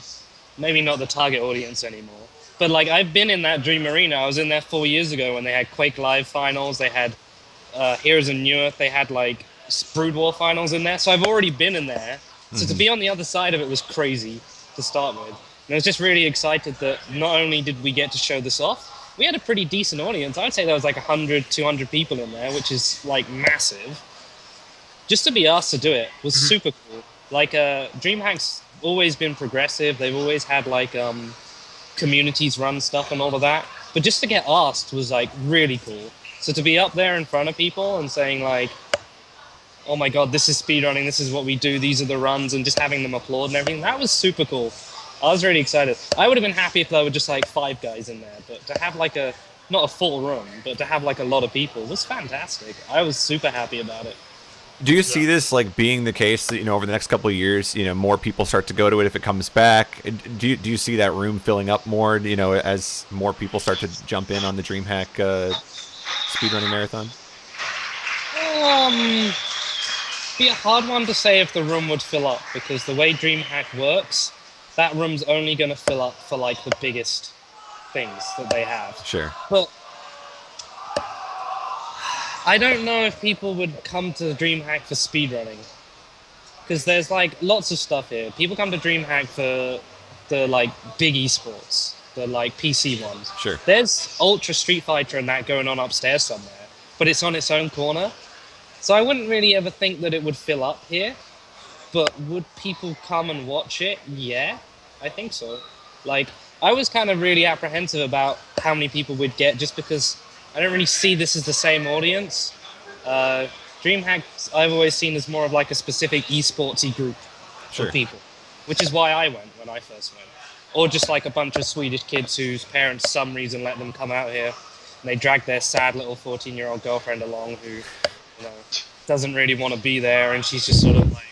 maybe not the target audience anymore. But like, I've been in that Dream Arena. I was in there 4 years ago when they had Quake Live finals. They had Heroes of New Earth. They had like Brood War finals in there. So I've already been in there. So to be on the other side of it was crazy to start with. And I was just really excited that not only did we get to show this off, we had a pretty decent audience. I'd say there was like 100, 200 people in there, which is like massive. Just to be asked to do it was super cool. Like DreamHack's always been progressive. They've always had like communities run stuff and all of that. But just to get asked was like really cool. So to be up there in front of people and saying like, oh my God, this is speedrunning, this is what we do, these are the runs, and just having them applaud and everything, that was super cool. I was really excited. I would have been happy if there were just like 5 guys in there, but to have like a not a full room, but to have like a lot of people was fantastic. I was super happy about it. Do you see this like being the case that, over the next couple of years, more people start to go to it if it comes back? Do you see that room filling up more, as more people start to jump in on the DreamHack speedrunning marathon? Be a hard one to say if the room would fill up, because the way DreamHack works, that room's only going to fill up for like the biggest things that they have. Sure. But I don't know if people would come to DreamHack for speedrunning, because there's like lots of stuff here. People come to DreamHack for the like big esports, the like PC ones. Sure. There's Ultra Street Fighter and that going on upstairs somewhere, but it's on its own corner. So I wouldn't really ever think that it would fill up here. But would people come and watch it? Yeah, I think so. Like, I was kind of really apprehensive about how many people we'd get, just because I don't really see this as the same audience. DreamHack, I've always seen as more of like a specific esportsy group of people, which is why I went when I first went. Or just like a bunch of Swedish kids whose parents, for some reason, let them come out here, and they drag their sad little 14-year-old girlfriend along who, doesn't really want to be there, and she's just sort of like,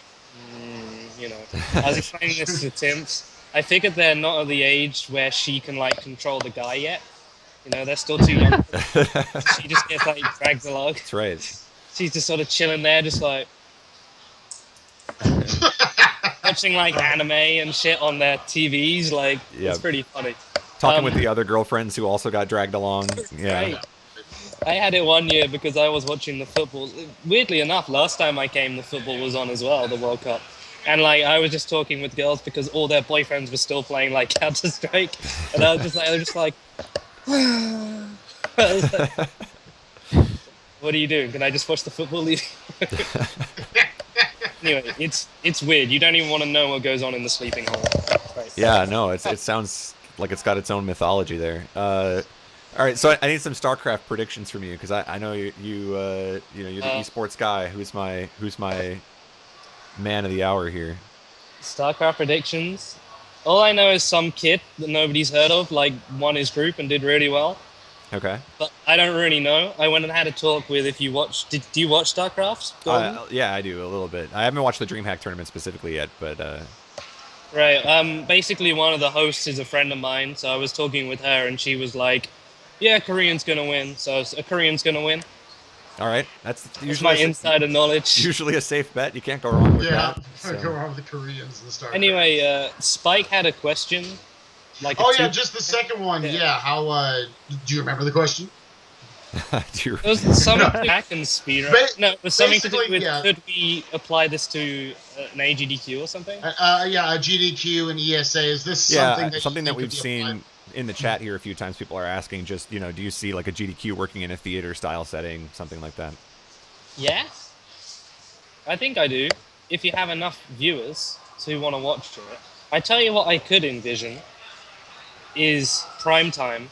I was explaining this to Timps. I figured they're not at the age where she can like control the guy yet. They're still too young. She just gets like dragged along. That's right. She's just sort of chilling there, just like watching like anime and shit on their TVs. Like, it's pretty funny. Talking with the other girlfriends who also got dragged along. Yeah. Right. I had it one year because I was watching the football. Weirdly enough, last time I came, the football was on as well, the World Cup. And like, I was just talking with girls because all their boyfriends were still playing like Counter-Strike. And I was just like, what are you doing? Can I just watch the football league? Anyway, it's weird. You don't even want to know what goes on in the sleeping hall. Right. Yeah, no, it sounds like it's got its own mythology there. All right, so I need some StarCraft predictions from you, because I know you're the esports guy. Who's my man of the hour here? StarCraft predictions. All I know is some kid that nobody's heard of like won his group and did really well. Okay. But I don't really know. I went and had a talk with, if you watch, do you watch StarCraft? Yeah, I do a little bit. I haven't watched the DreamHack tournament specifically yet, but Right. Basically one of the hosts is a friend of mine, so I was talking with her and she was like, yeah, Korean's gonna win. So a Korean's gonna win. All right, that's usually my insider knowledge. Usually a safe bet. You can't go wrong with that. Yeah, go wrong with the Koreans and the StarCraft. Anyway, Spike had a question. Just the second one. Yeah. How? Do you remember the question? It was something to hack and speedrun. No, it was something to do with could we apply this to an AGDQ or something? A GDQ and ESA. Is this something that we've seen in the chat here a few times? People are asking, just do you see like a GDQ working in a theater style setting, something like that? Yeah, I think I do. If you have enough viewers who want to watch it, I tell you what, I could envision is prime time,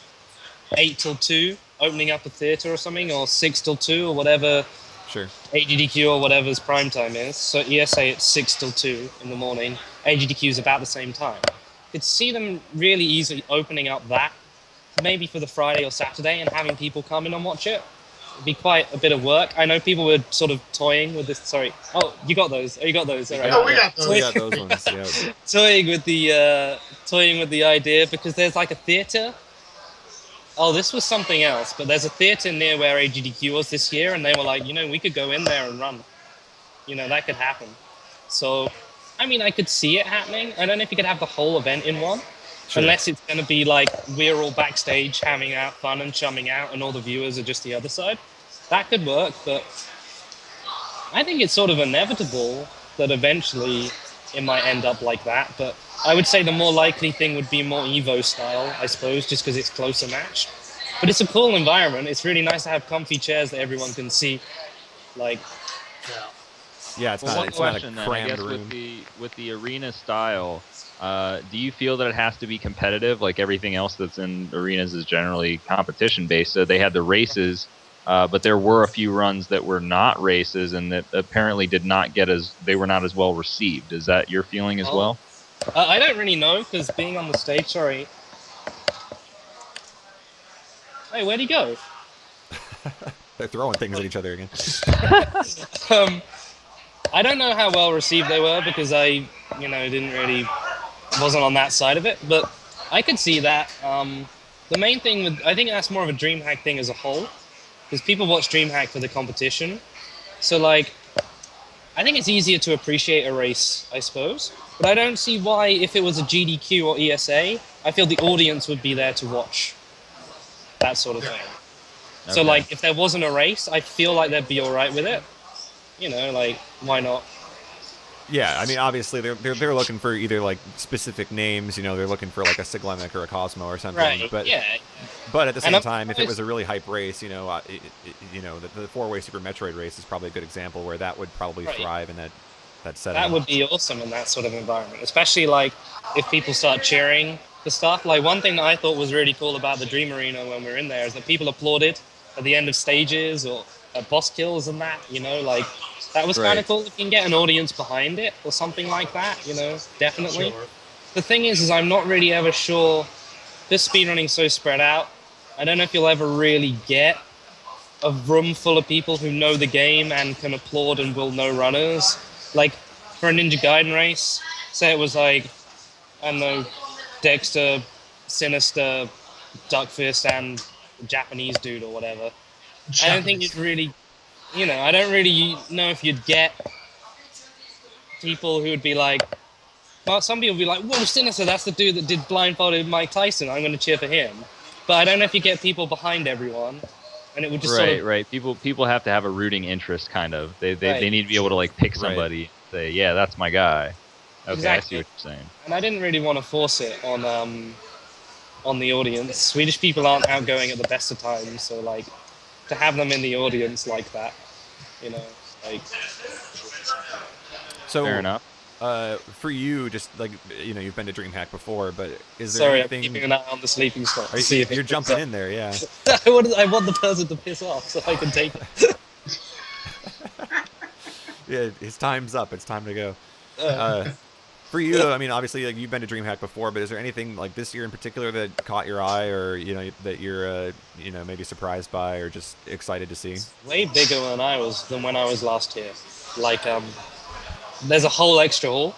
8 till 2, opening up a theater or something, or 6 till 2 or whatever. Sure. AGDQ or whatever's prime time is. So ESA it's 6 till 2 in the morning. AGDQ is about the same time. Could see them really easily opening up that, maybe for the Friday or Saturday, and having people come in and watch it. It'd be quite a bit of work. I know people were sort of toying with this. Sorry. Oh, you got those. Oh, you got those. All right. Oh, we got those. We got those ones. Yeah. toying with the idea, because there's like a theater. Oh, this was something else, but there's a theater near where AGDQ was this year, and they were like, we could go in there and run. That could happen. So, I could see it happening. I don't know if you could have the whole event in one, unless it's going to be like we're all backstage having out fun and chumming out, and all the viewers are just the other side. That could work, but I think it's sort of inevitable that eventually it might end up like that. But I would say the more likely thing would be more Evo style, I suppose, just because it's closer matched. But it's a cool environment. It's really nice to have comfy chairs that everyone can see. Yeah, it's not a crammed room. With the arena style, do you feel that it has to be competitive? Like everything else that's in arenas is generally competition based. So they had the races, but there were a few runs that were not races, and that apparently they were not as well received. Is that your feeling as well? I don't really know, because being on the stage, Hey, where'd he go? They're throwing things at each other again. I don't know how well received they were because I, wasn't on that side of it, but I could see that. The main thing I think that's more of a DreamHack thing as a whole, because people watch DreamHack for the competition. So like, I think it's easier to appreciate a race, I suppose. But I don't see why, if it was a GDQ or ESA, I feel the audience would be there to watch that sort of thing. So Okay. like, if there wasn't a race, I feel like they'd be all right with it. Like, why not? Yeah, I mean, obviously they're looking for either like specific names, they're looking for like a Siglemic or a Cosmo or something. Right. But Yeah. but at the same I'm time, if it always- was a really hype race, the 4-way Super Metroid race is probably a good example where that would probably Right. thrive in that setting. That would be awesome in that sort of environment, especially like if people start cheering the stuff. Like one thing that I thought was really cool about the Dream Arena when we were in there is that people applauded at the end of stages or at boss kills and that, like that was kind Right. of cool. If you can get an audience behind it or something like that, definitely. Sure. The thing is I'm not really ever sure. This speedrunning's so spread out. I don't know if you'll ever really get a room full of people who know the game and can applaud and will know runners. Like for a Ninja Gaiden race, say it was like, I don't know, Dexter, Sinister, Duckfist, and Japanese dude or whatever. I don't think you'd really, I don't really know if you'd get people who would be like, well, some people would be like, whoa, Sinister, that's the dude that did blindfolded Mike Tyson. I'm going to cheer for him. But I don't know if you get people behind everyone. And it would just Right, right. People have to have a rooting interest, kind of. They Right. need to be able to like pick somebody, say, yeah, that's my guy. Okay, Exactly. I see what you're saying. And I didn't really want to force it on the audience. Swedish people aren't outgoing at the best of times, so like to have them in the audience like that, like So Fair enough. for you, just like you've been to DreamHack before, but is there sorry, I'm anything? keeping an eye on the sleeping spot. Are to see if you're it picks jumping up. in there, yeah. I want the person to piss off so I can take it. Yeah, his time's up. It's time to go. For you, though, I mean, obviously, like you've been to DreamHack before, but is there anything like this year in particular that caught your eye, or that you're maybe surprised by, or just excited to see? Way bigger than when I was last here. Like there's a whole extra hall,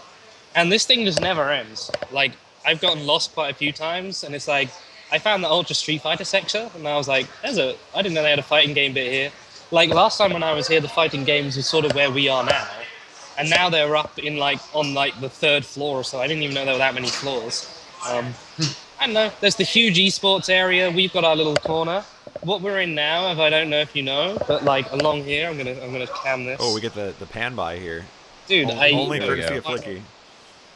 and this thing just never ends. Like I've gotten lost quite a few times, and it's like I found the Ultra Street Fighter section, and I was like, I didn't know they had a fighting game bit here. Like last time when I was here, the fighting games was sort of where we are now, and now they're up in on the third floor or so. I didn't even know there were that many floors. I don't know. There's the huge esports area. We've got our little corner. What we're in now, I don't know if you know, but like along here, I'm gonna cam this. Oh, we get the pan by here. Dude, Only There we courtesy go. of Flicky.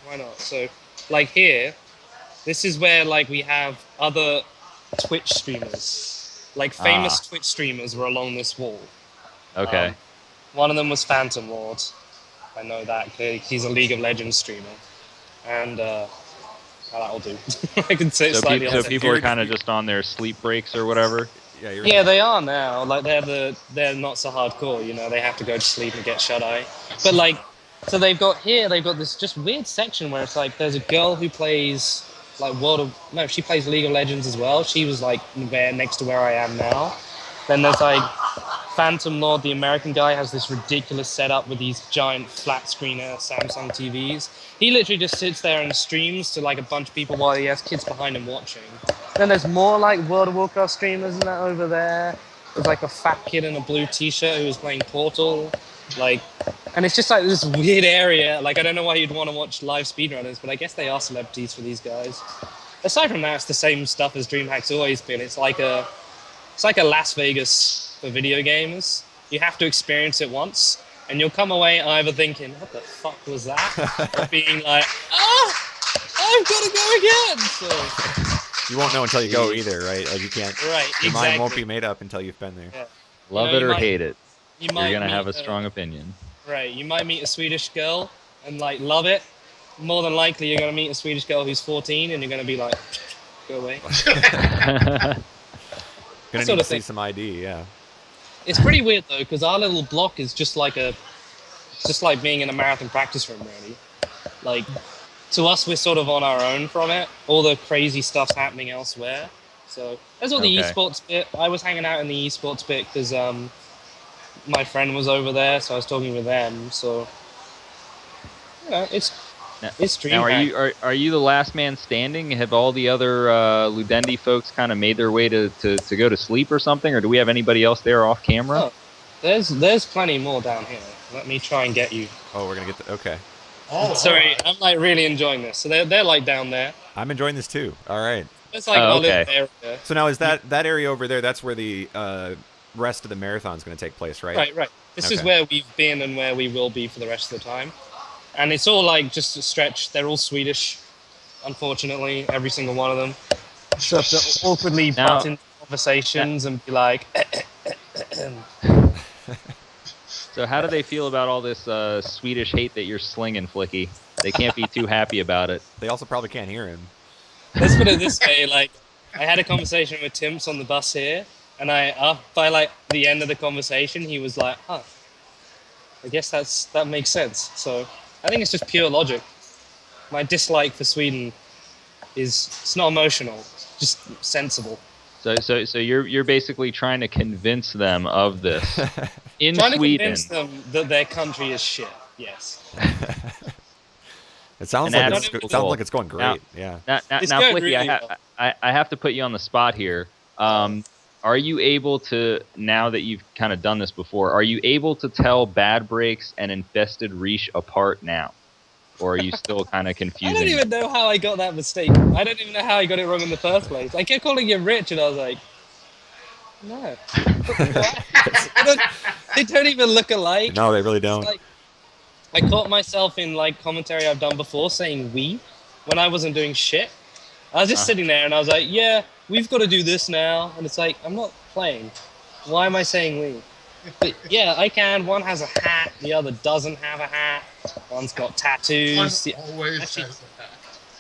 Why not? So, like here, this is where like we have other Twitch streamers, like famous Twitch streamers were along this wall. Okay. One of them was Phantom Lord. I know that he's a League of Legends streamer, and that'll do. I can say it so slightly. so outside. people are kind of just on their sleep breaks or whatever. Yeah, you're Yeah, they are now. Like they're not so hardcore. They have to go to sleep and get shut eye. But like, so they've got this just weird section where it's like there's a girl who plays like she plays League of Legends as well. She was like next to where I am now. Then there's like Phantom Lord, the American guy, has this ridiculous setup with these giant flat screen Samsung TVs. He literally just sits there and streams to like a bunch of people while he has kids behind him watching. Then there's more like World of Warcraft streamers and that over there. There's like a fat kid in a blue t-shirt who was playing Portal. And it's just like this weird area. Like, I don't know why you'd want to watch live speedrunners, but I guess they are celebrities for these guys. Aside from that, it's the same stuff as DreamHack's always been. It's like a Las Vegas for video games. You have to experience it once, and you'll come away either thinking, what the fuck was that? Or being like, I've got to go again! So, You won't know until you go either, right? Like you can't. right, Your mind won't exactly. be made up until you've been there. Yeah. Love You it or might- hate it. You You're might gonna have a meet strong opinion. Right, you might meet a Swedish girl and like love it. More than likely, you're gonna meet a Swedish girl who's 14, and you're gonna be like, go away. Gonna need sort to of see thing. some ID, yeah. It's pretty weird though, because our little block is just like being in a marathon practice room, really. Like, to us, we're sort of on our own from it. All the crazy stuff's happening elsewhere. So there's all the Okay. esports bit. I was hanging out in the esports bit because my friend was over there, so I was talking with them. So it's Now, DreamHack. are you the last man standing? Have all the other Ludendi folks kind of made their way to go to sleep or something, or do we have anybody else there off camera? Oh, there's plenty more down here. Let me try and get you. Oh, we're gonna get the okay. Oh, Sorry, alright. I'm like really enjoying this. So they're like down there. I'm enjoying this too. All right. It's like Oh, our little okay. area. So now is that area over there? That's where the rest of the marathon's going to take place, right? Right. This is Okay. where we've been and where we will be for the rest of the time. And it's all like just a stretch. They're all Swedish, unfortunately, every single one of them. So I have to awkwardly Now- butt into conversations and be like, So how do they feel about all this Swedish hate that you're slinging, Flicky? They can't be too happy about it. They also probably can't hear him. let's put it this way, like I had a conversation with Timps on the bus here, and by like the end of the conversation, he was like, "Huh, I guess that makes sense." So I think it's just pure logic. My dislike for Sweden it's not emotional, it's just sensible. So you're basically trying to convince them of this in Trying to Sweden. convince them that their country is shit. Yes. It sounds And like that's it sounds cool. like it's going great. Yeah. Now, It's now going Flicky, really well. I have to put you on the spot here. Are you able to, now that you've kind of done this before, are you able to tell Bad Breaks and Infested Reach apart now? Or are you still kind of I confusing? don't even know how I got that mistake. I don't even know how I got it wrong in the first place. I kept calling you Rich, and I was like, no. They don't even look alike. No, they really It's don't. like, I caught myself in like commentary I've done before saying we when I wasn't doing shit. I was just sitting there and I was like, yeah, we've got to do this now. And it's like, I'm not playing. Why am I saying we? But yeah, I can. One has a hat, the other doesn't have a hat. One's got tattoos. One always Actually- has a hat.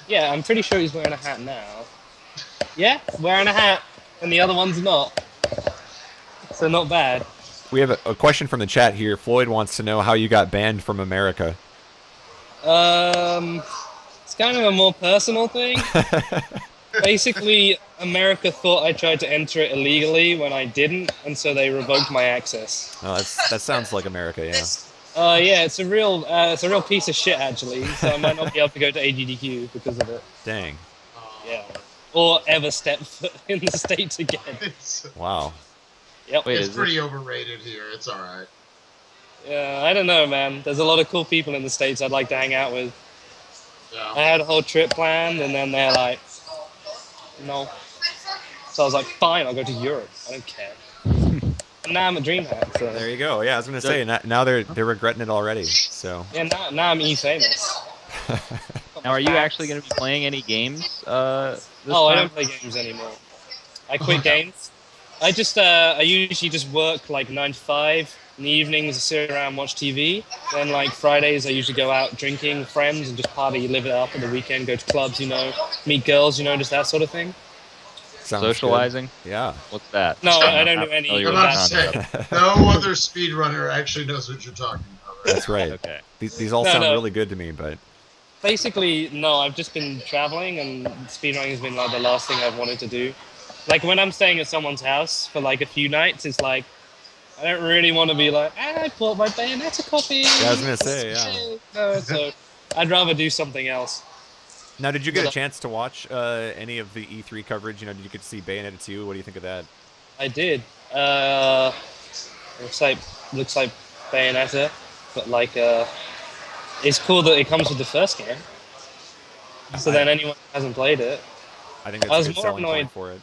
Yeah, I'm pretty sure he's wearing a hat now. Yeah, wearing a hat, and the other one's not. So not bad. We have a question from the chat here. Floyd wants to know how you got banned from America. It's kind of a more personal thing. Basically, America thought I tried to enter it illegally when I didn't, and so they revoked my access. Oh, that sounds like America, yeah. Yeah, it's a real piece of shit actually. So I might not be able to go to AGDQ because of it. Dang. Yeah, or ever step foot in the States again. It's, Wow. Yep. Wait, it's is pretty overrated here. It's all right. Yeah, I don't know, man. There's a lot of cool people in the States I'd like to hang out with. I Yeah. had a whole trip planned, and then they're like, no. So I was like, fine, I'll go to Europe. I don't care. And now I'm at DreamHack, so There you go. Yeah, I was gonna say now they're regretting it already. So. yeah, now I'm E-famous. Now, are you actually going to be playing any games this I time? don't play games anymore. I quit games. I usually just work like 9 to 5. In the evenings, I sit around, watch TV. Then like Fridays, I usually go out drinking with friends and just party, live it up. On the weekend, go to clubs, meet girls, just that sort of thing. Sounds good. Socializing? Yeah. What's that? No, I I'm don't not do any familiar I'm with of not the that. concept. saying no other speedrunner actually knows what you're talking about. Right? That's right. Okay. These all No, sound no. really good to me, but Basically, no, I've just been traveling, and speedrunning has been like the last thing I've wanted to do. Like when I'm staying at someone's house for like a few nights, it's like I don't really want to be like, I bought my Bayonetta copy. Yeah, I was gonna say, yeah. No, so I'd rather do something else. now did you get a chance to watch any of the E3 coverage? Did you get to see Bayonetta 2? What do you think of that? I did. Looks like Bayonetta, but like it's cool that it comes with the first game. So then anyone who hasn't played it. I think I that's was a good more selling annoyed. point for it.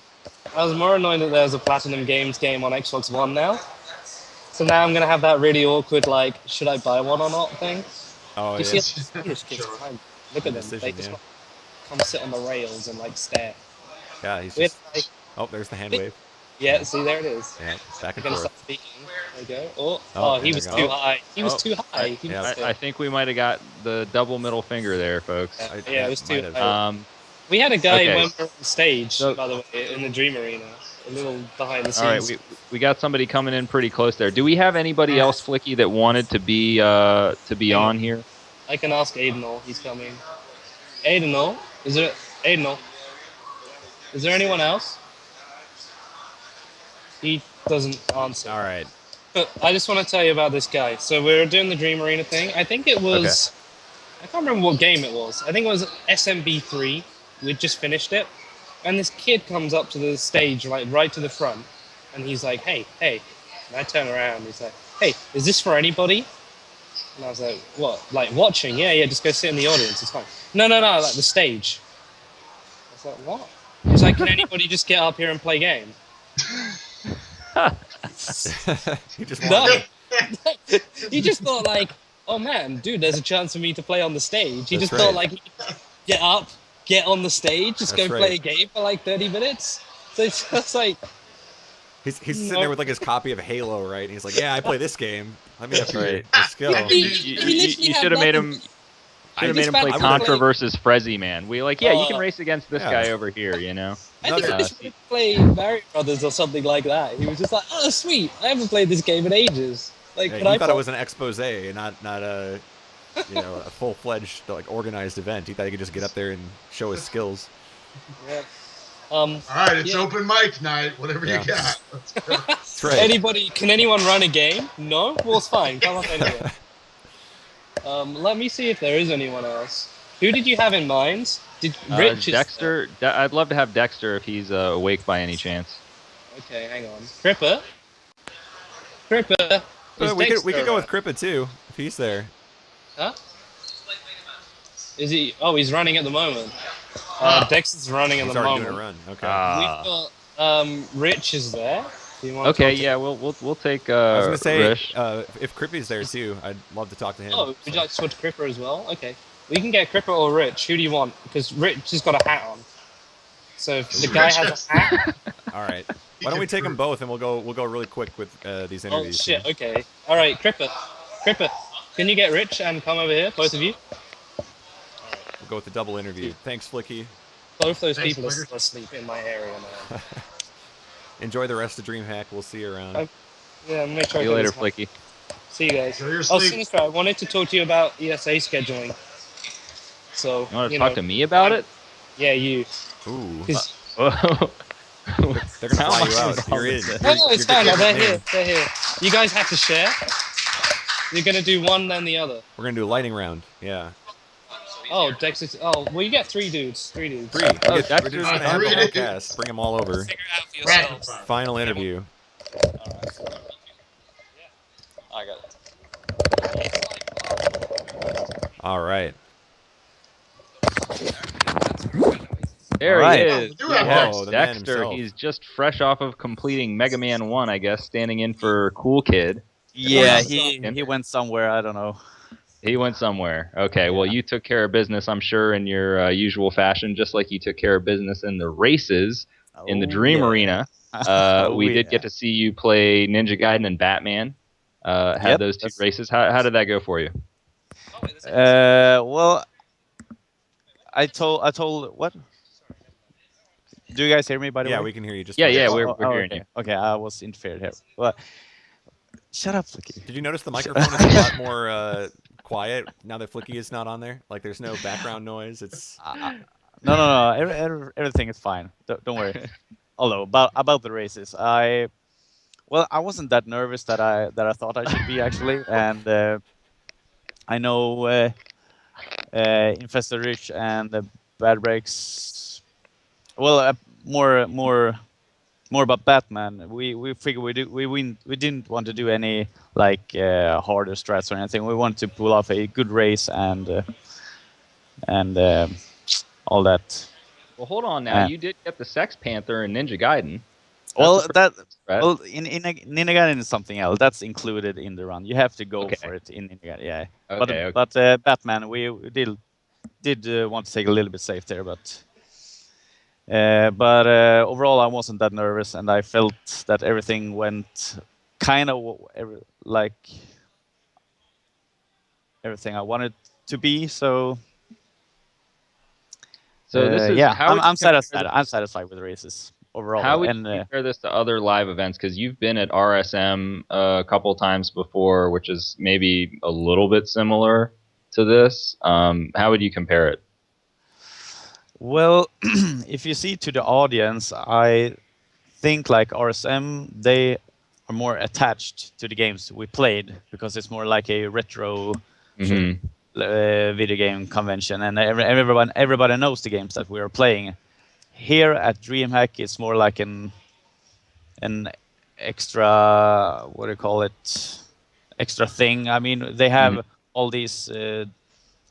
I was more annoyed that there's a Platinum Games game on Xbox One now. So now I'm gonna have that really awkward like, should I buy one or not thing. Oh, You yeah. see how the Swedish kids Sure. behind? Look at them. Decision, They just yeah. come sit on the rails and like stare. Yeah, he's We had, just. like, Oh, there's the hand wave. yeah, see there it is. Yeah, back I'm and gonna forth. stop speaking. There you go. Oh, He there was we go. too high. He was Oh, too high. He yeah, missed it. I think we might have got the double middle finger there, folks. Yeah, it was too might have. high. Um, We had a guy Okay. when we were on stage, So- by the way, in the Dream Arena. A little behind the all right, scenes. we got somebody coming in pretty close there. Do we have anybody else, Flicky, that wanted to be on here? I can ask Aidenol. He's coming. Aidenol? Is there anyone else? He doesn't answer. All right. But I just want to tell you about this guy. So we were doing the Dream Arena thing. I think it was... I can't remember what game it was. I think it was SMB3. We'd just finished it. And this kid comes up to the stage, like right to the front. And he's like, hey. And I turn around. He's like, hey, is this for anybody? And I was like, what? Like watching? Yeah, just go sit in the audience. It's fine. No, like the stage. I was like, what? He's like, can anybody just get up here and play game? You just No. want He just thought like, oh man, dude, there's a chance for me to play on the stage. He That's just thought right. like, get up, get on the stage, just That's go right. play a game for like 30 minutes. So it's just like, He's sitting there with like his copy of Halo, right? And he's like, yeah, I play this game. Let me up your Right. skill. You should have made him. Should have made him play I would've- Contra versus Frezzy, man. We like, yeah, you can Oh. race against this Yeah. guy over here, you know. I think No, he just wanted to play Mario Brothers or something like that. He was just like, oh sweet, I haven't played this game in ages. Like, Yeah, can he I thought play? it was an expose, not a a full-fledged like organized event. He thought he could just get up there and show his skills. Yeah. All right, it's Yeah. open mic night. Whatever Yeah. you got. Let's go. That's right. Can anyone run a game? No? Well, it's fine. Come up anyway. Let me see if there is anyone else. Who did you have in mind? Did Rich? Dexter. I'd love to have Dexter if he's awake by any chance. Okay, hang on. Cripper. Is we could Dexter go with around? Crippa too if he's there. Huh? Is he? Oh, he's running at the moment. Dexter's running at He's the already moment. doing a run. Okay. Ah. We've got Rich is there. Do you want to Okay, talk to- yeah, we'll take I was gonna say Rish. if Crippy's there too, I'd love to talk to him. Oh, would you like to switch Cripper as well? Okay. We can get Cripper or Rich. Who do you want? Because Rich has got a hat on. So if the guy has a hat. All right. Why don't we take them both and we'll go really quick with these Oh interviews. shit. Okay. All right, Cripper. Can you get Rich and come over here, both of you? We'll go with the double interview. Thanks, Flicky. Both those Thanks, people are Flicker. still asleep in my area now. Enjoy the rest of DreamHack. We'll see you around. Yeah, make sure. I See you get later, this one. Flicky. See you guys. Enjoy your Oh, sleep. Sinister, I wanted to talk to you about ESA scheduling. So, You want to talk to me about it? Yeah, you. Ooh. 'Cause- Whoa. They're gonna How fly am you I out. involved You're in. in this? No, it's You're fine. good. They're Man. here. They're here. You guys have to share. You're gonna do one, then the other. We're gonna do a lightning round. Yeah. Oh, Dex is. Oh, well, you get three dudes. Three. Oh, We're Dexter's just gonna have the three whole dudes. cast. Bring them all over. Figure it out for Rapid yourselves. fire. Final interview. I got it. All right. There All right. he Oh, is. we do have Whoa, Dexter. the man Dexter, himself. he's just fresh off of completing Mega Man 1, I guess, standing in for Cool Kid. Yeah, Yeah. he went somewhere. I don't know. He went somewhere. Okay, well, you took care of business, I'm sure, in your usual fashion, just like you took care of business in the races in the Oh, Dream yeah. Arena. Oh, We did yeah. get to see you play Ninja Gaiden and Batman. Had Yep, those two that's- races. How did that go for you? Well, I told what? Do you guys hear me? By the Yeah, way. we can hear you. Just Yeah, fine. yeah, we're hearing okay. you. Okay, I was interfered here. Well, shut up, Flicky. Did you notice the microphone is a lot more quiet now that Flicky is not on there? Like, there's no background noise. It's No. Everything is fine. Don't worry. Although about the races, I wasn't that nervous that I thought I should be actually, and I know Infested Rich and the Bad Breaks. Well, more about Batman. We figured we didn't want to do any like harder strats or anything. We wanted to pull off a good race and all that. Well, hold on now. Uh, You did get the Sex Panther in Ninja Gaiden. Well, a pretty good strat. well in Ninja Gaiden is something else. That's included in the run. You have to go Okay. for it in Ninja Gaiden. Yeah. Okay, But Batman, we did want to take a little bit safe there, but overall I wasn't that nervous, and I felt that everything went kind of like everything I wanted to be. So this is yeah, how would you I'm compare satisfied. this- I'm satisfied with the races overall. How would and you compare this to other live events? Because you've been at RSM a couple times before, which is maybe a little bit similar to this. How would you compare it? Well, if you see to the audience, I think like RSM, they are more attached to the games we played because it's more like a retro Hmm. video game convention, and everybody knows the games that we are playing. Here at DreamHack, it's more like an extra, what do you call it, extra thing. I mean, they have all these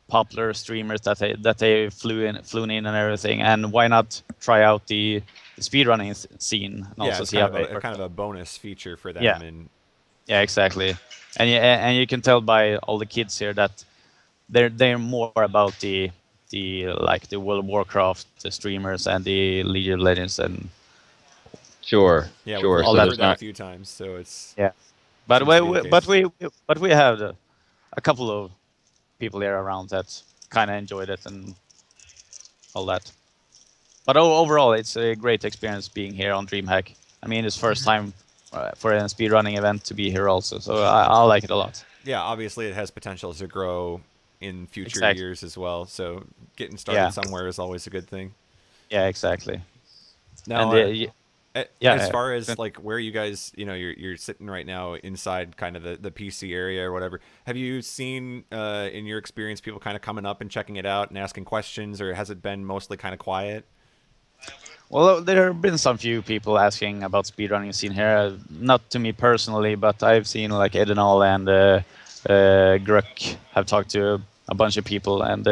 popular streamers that they flown in and everything, and why not try out the speedrunning scene and Yeah, also it's see how kind they of a work. kind of a bonus feature for them. Yeah. And Yeah, exactly. And you can tell by all the kids here that they're more about the like the World of Warcraft, the streamers, and the League of Legends, and Sure, yeah, sure. we've all So that covered there's that a not. few times, so it's yeah. But seems to be the case. we have a couple of people here around that kind of enjoyed it and all that. But overall, it's a great experience being here on DreamHack. I mean, it's first time for a speedrunning event to be here also, so I like it a lot. Yeah, obviously it has potential to grow in future Exactly. years as well. So getting started somewhere is always a good thing. Yeah, exactly. Now, And as far as like where you guys, you're sitting right now inside kind of the PC area or whatever, have you seen in your experience people kind of coming up and checking it out and asking questions, or has it been mostly kind of quiet? well, there have been some few people asking about speedrunning scene here. Not to me personally, but I've seen like Edenal and Gruk have talked to a bunch of people, and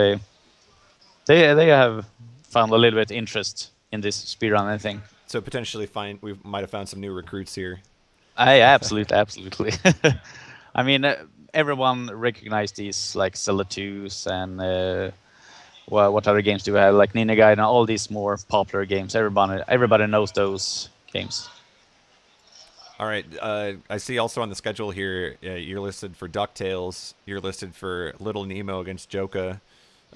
they have found a little bit interest in this speedrunning thing. So potentially we might have found some new recruits here. I absolutely. I mean, everyone recognized these like Zelda 2s and what other games do we have? Like Ninja Gaiden and all these more popular games. Everybody knows those games. All right. I see also on the schedule here, you're listed for DuckTales. You're listed for Little Nemo against Joka.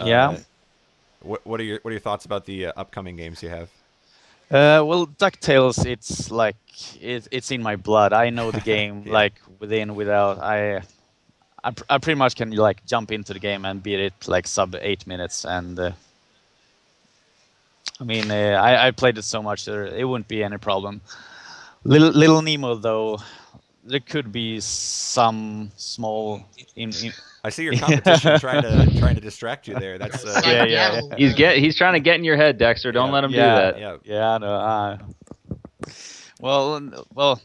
Yeah. What are your thoughts about the upcoming games you have? Well, DuckTales, it's like it's in my blood. I know the game Yeah. like within, without. I pretty much can like jump into the game and beat it like sub 8 minutes. And I mean, I played it so much that it wouldn't be any problem. Little Nemo, though, there could be some small. I see your competition trying to distract you there. That's Yeah. He's trying to get in your head, Dexter. Don't let him do that. Yeah, no. Well,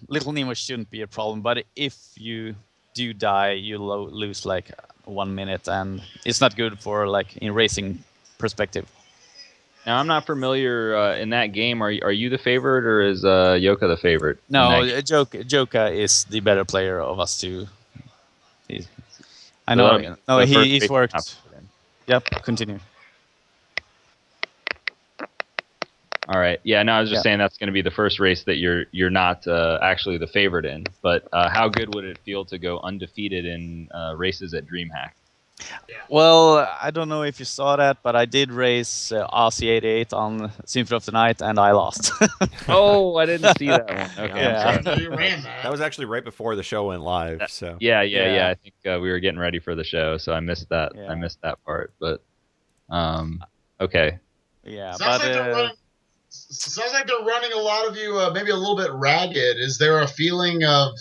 Little Nemo shouldn't be a problem, but if you do die, you lose like 1 minute, and it's not good for like in racing perspective. Now, I'm not familiar in that game. Are you the favorite, or is Yoka the favorite? No, Joka is the better player of us two. I know. No, he's worked. Yep. Continue. All right. Yeah. No, I was just saying that's going to be the first race that you're not actually the favorite in. But how good would it feel to go undefeated in races at DreamHack? Well, I don't know if you saw that, but I did race RC88 on Symphony of the Night, and I lost. Oh, I didn't see that one. Okay, Yeah. I'm sorry. You ran that. that was actually right before the show went live. So Yeah. Yeah. I think we were getting ready for the show, so I missed that. Yeah. I missed that part. But okay. Yeah, Sounds like they're running a lot of you maybe a little bit ragged. Is there a feeling of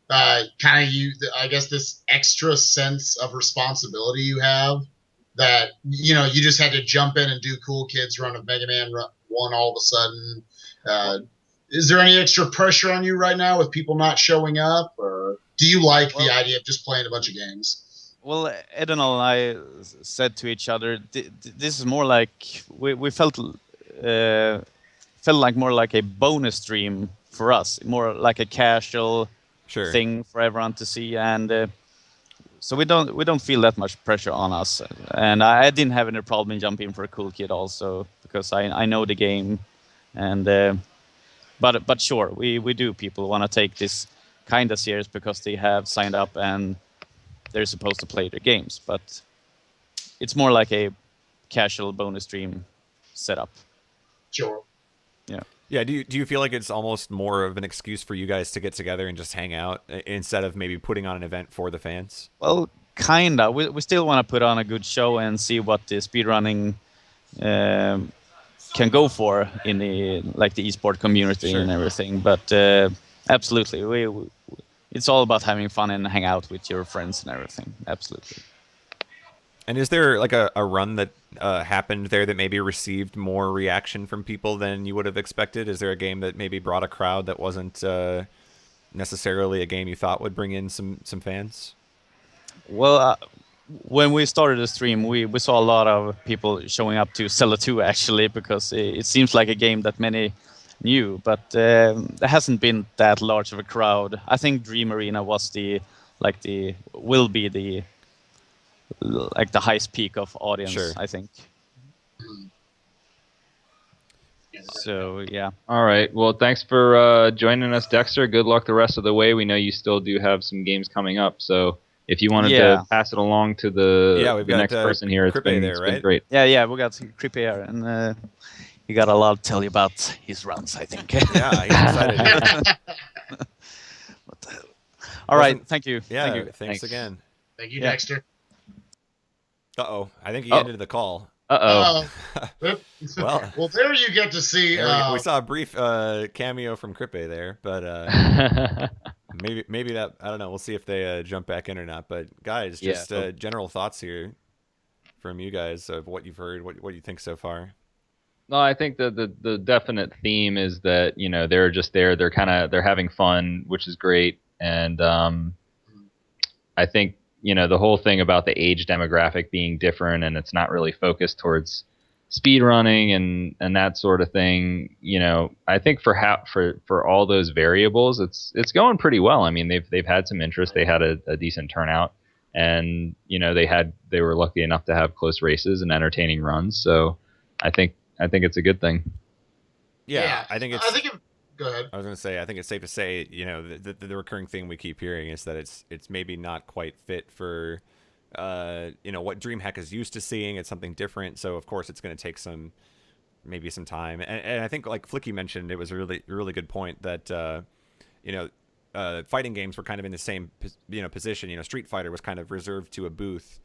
kind of I guess this extra sense of responsibility you have that you just had to jump in and do Cool Kids Run of Mega Man 1 all of a sudden? Is there any extra pressure on you right now with people not showing up, or do you like the idea of just playing a bunch of games? Well, Edenal and I said to each other, this is more like we felt like more like a bonus stream for us, more like a casual thing for everyone to see, and so we don't feel that much pressure on us. And I didn't have any problem in jumping for a Cool Kid also, because I know the game, and but sure, we do. People want to take this kind of serious because they have signed up and they're supposed to play their games, but it's more like a casual bonus stream setup. Sure. Yeah. Do you feel like it's almost more of an excuse for you guys to get together and just hang out instead of maybe putting on an event for the fans? Well, kinda. We still want to put on a good show and see what the speedrunning can go for in the like the esport community Sure. and everything. But absolutely, it's all about having fun and hang out with your friends and everything. Absolutely. And is there like a run that happened there that maybe received more reaction from people than you would have expected? Is there a game that maybe brought a crowd that wasn't necessarily a game you thought would bring in some fans? Well, when we started the stream, we saw a lot of people showing up to Zelda 2 actually, because it seems like a game that many knew, but there hasn't been that large of a crowd. I think Dream Arena was will be the highest peak of audience. Sure. I think. So yeah. All right. Well, thanks for joining us, Dexter. Good luck the rest of the way. We know you still do have some games coming up, so if you wanted to pass it along to the we've got, next person here, it's been great. Yeah, we got Krippe here, and he got a lot to tell you about his runs, I think. Yeah, he's excited. All right, thank you. Yeah, thank you. Thanks again. Thank you, Dexter. Uh-oh, I think he ended the call. Uh-oh. Well, there you get to see. We saw a brief cameo from Krippe there, but maybe that, I don't know. We'll see if they jump back in or not. But guys, just general thoughts here from you guys of what you've heard, what you think so far. No, I think the definite theme is that they're just there. They're having fun, which is great, and I think the whole thing about the age demographic being different and it's not really focused towards speedrunning and that sort of thing. I think for all those variables, it's going pretty well. I mean, they've had some interest. They had a decent turnout, and they were lucky enough to have close races and entertaining runs. So I think it's a good thing. Yeah. I think go ahead. I was going to say, I think it's safe to say, the recurring thing we keep hearing is that it's maybe not quite fit for, what DreamHack is used to seeing. It's something different. So, of course, it's going to take maybe some time. And I think, like Flicky mentioned, it was a really, really good point that, fighting games were kind of in the same, position. Street Fighter was kind of reserved to a booth,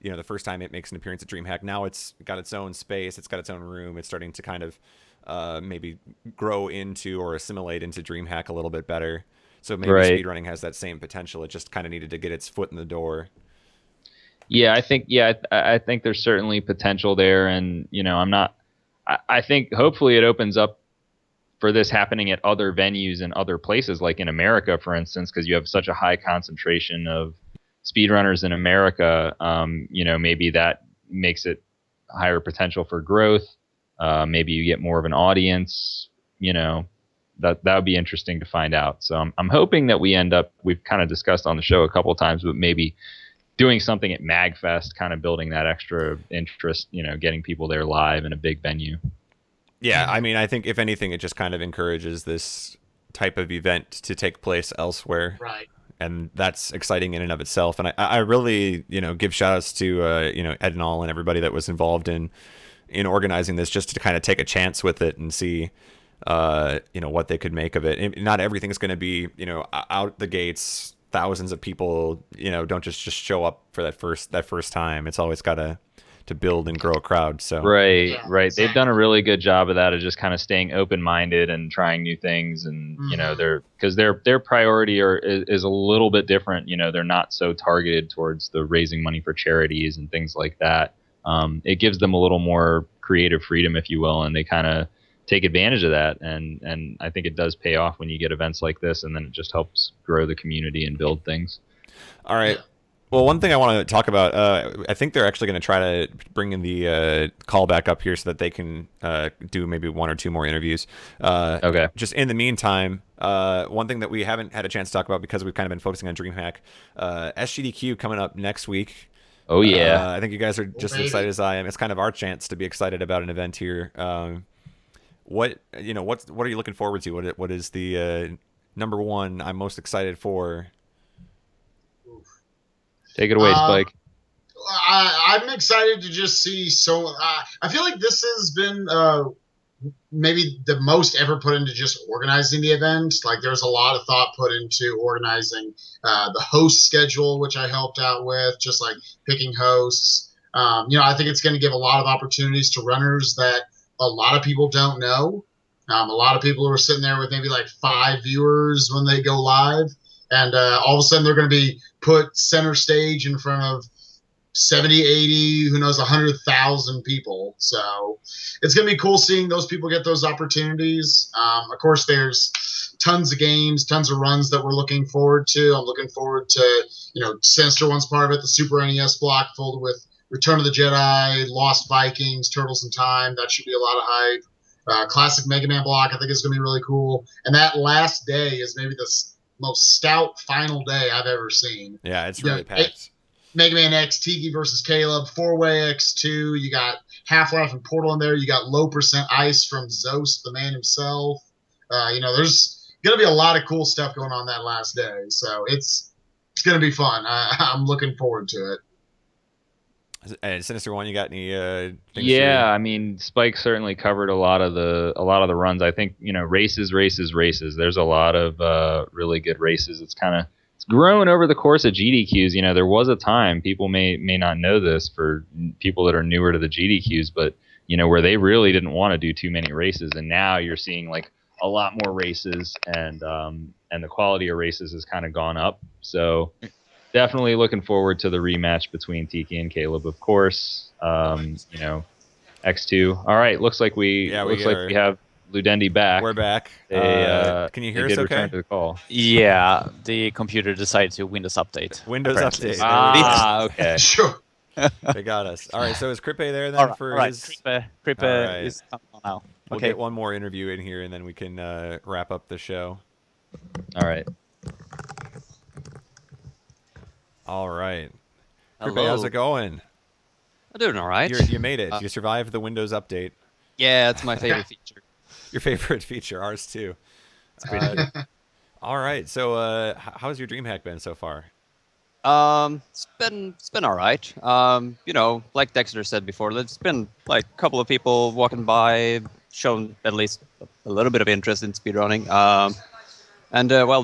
the first time it makes an appearance at DreamHack. Now it's got its own space. It's got its own room. It's starting to kind of maybe grow into or assimilate into DreamHack a little bit better. So maybe speedrunning has that same potential. It just kind of needed to get its foot in the door. Yeah, I think there's certainly potential there, and I think hopefully it opens up for this happening at other venues and other places, like in America, for instance, because you have such a high concentration of speedrunners in America. Maybe that makes it higher potential for growth. Maybe you get more of an audience, that would be interesting to find out. So I'm hoping that we've kind of discussed on the show a couple of times, but maybe doing something at MagFest, kind of building that extra interest, getting people there live in a big venue. Yeah, I mean, I think if anything, it just kind of encourages this type of event to take place elsewhere. Right. And that's exciting in and of itself. And I really, give shout outs to, Ed and all and everybody that was involved in organizing this, just to kind of take a chance with it and see, what they could make of it. And not everything's going to be, out the gates. Thousands of people, don't just show up for that first time. It's always got to build and grow a crowd. So right. They've done a really good job of that, of just kind of staying open-minded and trying new things. And because their priority is a little bit different. They're not so targeted towards the raising money for charities and things like that. It gives them a little more creative freedom, if you will, and they kind of take advantage of that. And I think it does pay off when you get events like this, and then it just helps grow the community and build things. All right. Well, one thing I want to talk about, I think they're actually going to try to bring in the call back up here so that they can do maybe one or two more interviews. Okay. Just in the meantime, one thing that we haven't had a chance to talk about because we've kind of been focusing on DreamHack, SGDQ coming up next week. Oh, yeah. I think you guys are just as excited as I am. It's kind of our chance to be excited about an event here. What are you looking forward to? What is the number one I'm most excited for? Take it away, Spike. I'm excited to just see. I feel like this has been maybe the most ever put into just organizing the event. Like there's a lot of thought put into organizing the host schedule, which I helped out with, just like picking hosts. I think it's going to give a lot of opportunities to runners that a lot of people don't know. A lot of people who are sitting there with maybe like 5 viewers when they go live, and all of a sudden they're going to be put center stage in front of 70, 80, who knows, 100,000 people. So it's going to be cool seeing those people get those opportunities. Of course, there's tons of games, tons of runs that we're looking forward to. I'm looking forward to, Sinister One's part of it, the Super NES block filled with Return of the Jedi, Lost Vikings, Turtles in Time. That should be a lot of hype. Classic Mega Man block, I think is going to be really cool. And that last day is maybe the most stout final day I've ever seen. Yeah, it's really packed. Mega Man X, Tiki versus Caleb, 4-way X2. You got Half-Life and Portal in there. You got low percent ice from Zeus, the man himself. There's going to be a lot of cool stuff going on that last day. So it's going to be fun. I'm looking forward to it. And Sinister One, you got any things? Yeah, I mean, Spike certainly covered a lot of the runs. I think races. There's a lot of really good races. It's grown over the course of GDQs. There was a time, people may not know this for people that are newer to the GDQs, but where they really didn't want to do too many races, and now you're seeing like a lot more races, and the quality of races has kind of gone up. So definitely looking forward to the rematch between Tiki and Caleb, of course. X2. All right, looks like we have Ludendi back. We're back. Can you hear us okay? Return to the call. Yeah, the computer decided to Windows update. Windows apparently. update. Okay. Sure. They got us. All right, so is Kripe there then for his... Kripe is coming on now. We'll get one more interview in here, and then we can wrap up the show. All right. All right. Hello. Kripe, how's it going? I'm doing all right. You made it. You survived the Windows update. Yeah, it's my favorite feature. Your favorite feature, ours too. It's pretty good. All right. So, how's your DreamHack been so far? It's been all right. Like Dexter said before, there's been like a couple of people walking by, shown at least a little bit of interest in speedrunning.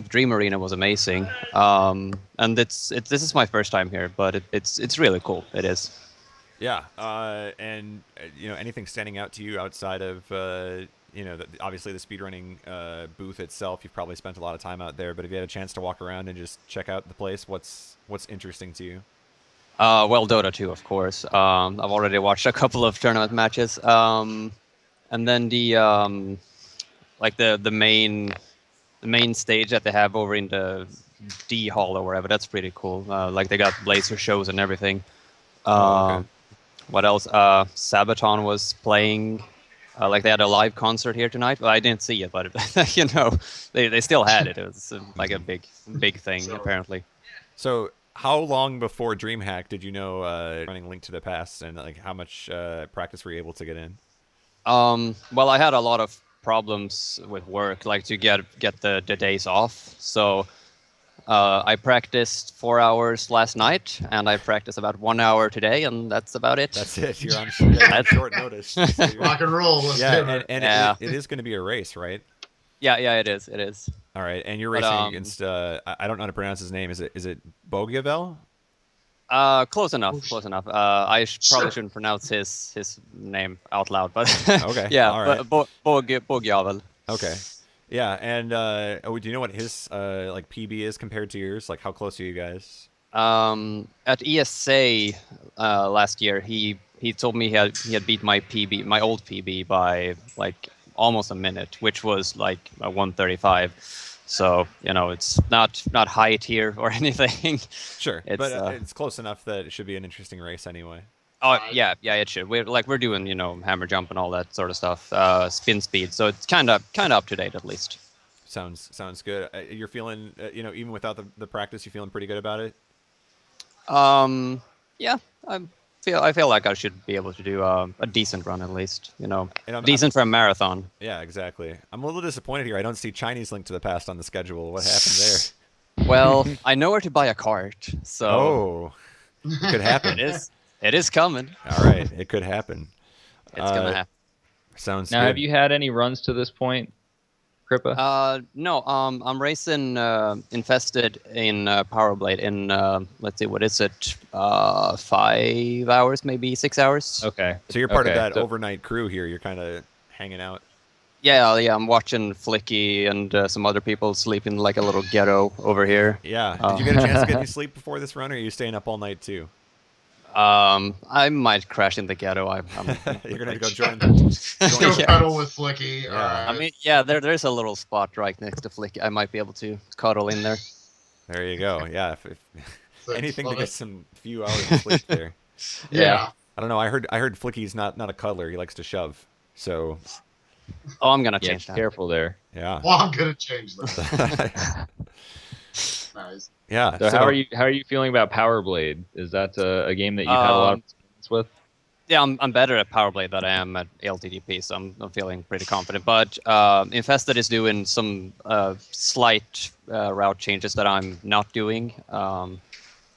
Dream Arena was amazing. And this is my first time here, but it's really cool. It is. Yeah. Anything standing out to you outside of obviously the speedrunning booth itself? You've probably spent a lot of time out there, but if you had a chance to walk around and just check out the place, what's interesting to you? Dota 2, of course. I've already watched a couple of tournament matches. And then the main stage that they have over in the D Hall or wherever, that's pretty cool. They got laser shows and everything. Okay. What else? Sabaton was playing. They had a live concert here tonight. Well, I didn't see it, but they still had it. It was like a big thing apparently. So, how long before DreamHack did you know running Link to the Past, and how much practice were you able to get in? I had a lot of problems with work, to get the days off. So I practiced 4 hours last night, and I practiced about 1 hour today, and that's about it. That's it. You're on short notice. So rock and roll. It is going to be a race, right? Yeah, it is. It is. All right, and you're racing against I don't know how to pronounce his name. Is it Bogiavel? Close enough. I probably shouldn't pronounce his name out loud, but okay. Yeah, all right. Bogiavel. Okay. Yeah, and do you know what his PB is compared to yours? How close are you guys? At ESA last year, he told me he had beat my PB, my old PB, by almost a minute, which was a 1:35. So it's not high tier or anything. Sure, but it's close enough that it should be an interesting race anyway. Oh yeah, it should. We're doing hammer jump and all that sort of stuff, spin speed. So it's kind of up to date at least. Sounds good. You're feeling even without the practice, you're feeling pretty good about it. Yeah, I feel like I should be able to do a decent run at least. Decent for a marathon. Yeah, exactly. I'm a little disappointed here. I don't see Chinese Link to the Past on the schedule. What happened there? Well, I know where to buy a cart, so. Oh, it could happen. It is coming. All right, it could happen. It's gonna happen. Sounds now, good. have you had any runs to this point? Kripa? No, I'm racing Infested in Powerblade in let's see, what is it? 5 hours, maybe 6 hours. Okay. So you're part of Okay, that so- overnight crew here. You're kind of hanging out. Yeah, I'm watching Flicky and some other people sleep in like a little ghetto over here. Yeah. Did you get a chance to get any sleep before this run, or are you staying up all night too? I might crash in the ghetto. I'm You're gonna go join. Just go Yeah. cuddle with Flicky. Yeah. All right. I mean, yeah, there's a little spot right next to Flicky. I might be able to cuddle in there. There you go. Yeah. If Thanks, anything to love get it. some few hours of sleep there. Yeah. I don't know. I heard Flicky's not a cuddler. He likes to shove. So Oh, I'm gonna Yeah, change that. careful there. yeah. Well, I'm gonna change that. Nice. Yeah. So how are you feeling about Power Blade? Is that a game that you've had a lot of experience with? Yeah, I'm better at Powerblade than I am at LTDP, so I'm feeling pretty confident. But Infested is doing some slight route changes that I'm not doing.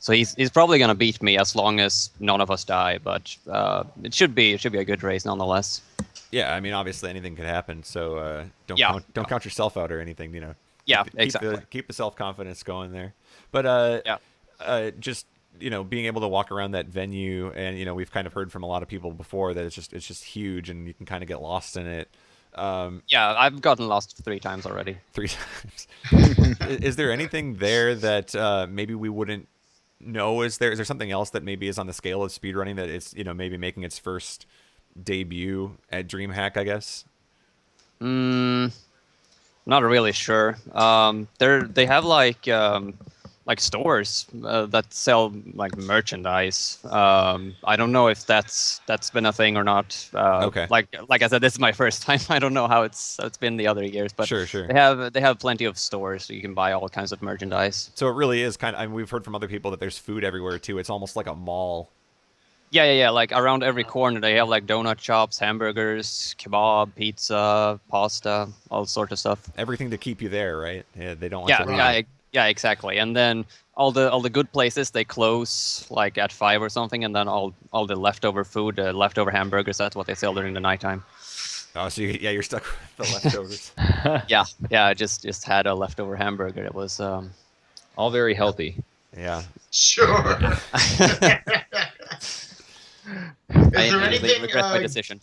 So he's probably gonna beat me as long as none of us die. But it should be a good race nonetheless. Yeah. I mean, obviously anything could happen. So don't Yeah. don't count yourself out or anything. You know. Yeah, Keep exactly. keep the self confidence going there. But Yeah. just being able to walk around that venue, and we've kind of heard from a lot of people before that it's just huge, and you can kind of get lost in it. Yeah, I've gotten lost 3 times already. 3 times. Is there anything there that maybe we wouldn't know? Is there something else that maybe is on the scale of speedrunning that it's maybe making its first debut at DreamHack, I guess? Not really sure. They have like stores that sell like merchandise. I don't know if that's been a thing or not. Okay. Like I said, this is my first time. I don't know how it's been the other years, but Sure. they have plenty of stores, so you can buy all kinds of merchandise. So it really is kind of. I mean, we've heard from other people that there's food everywhere too. It's almost like a mall. Yeah. Like around every corner, they have like donut shops, hamburgers, kebab, pizza, pasta, all sorts of stuff. Everything to keep you there, right? Yeah, they don't want you leaving. Yeah, exactly. And then all the good places, they close like at 5 or something, and then all the leftover food, leftover hamburgers, that's what they sell during the nighttime. Oh, so you're stuck with the leftovers. Yeah. I just had a leftover hamburger. It was All very healthy. Yeah. Sure. Is there I anything regret my decision.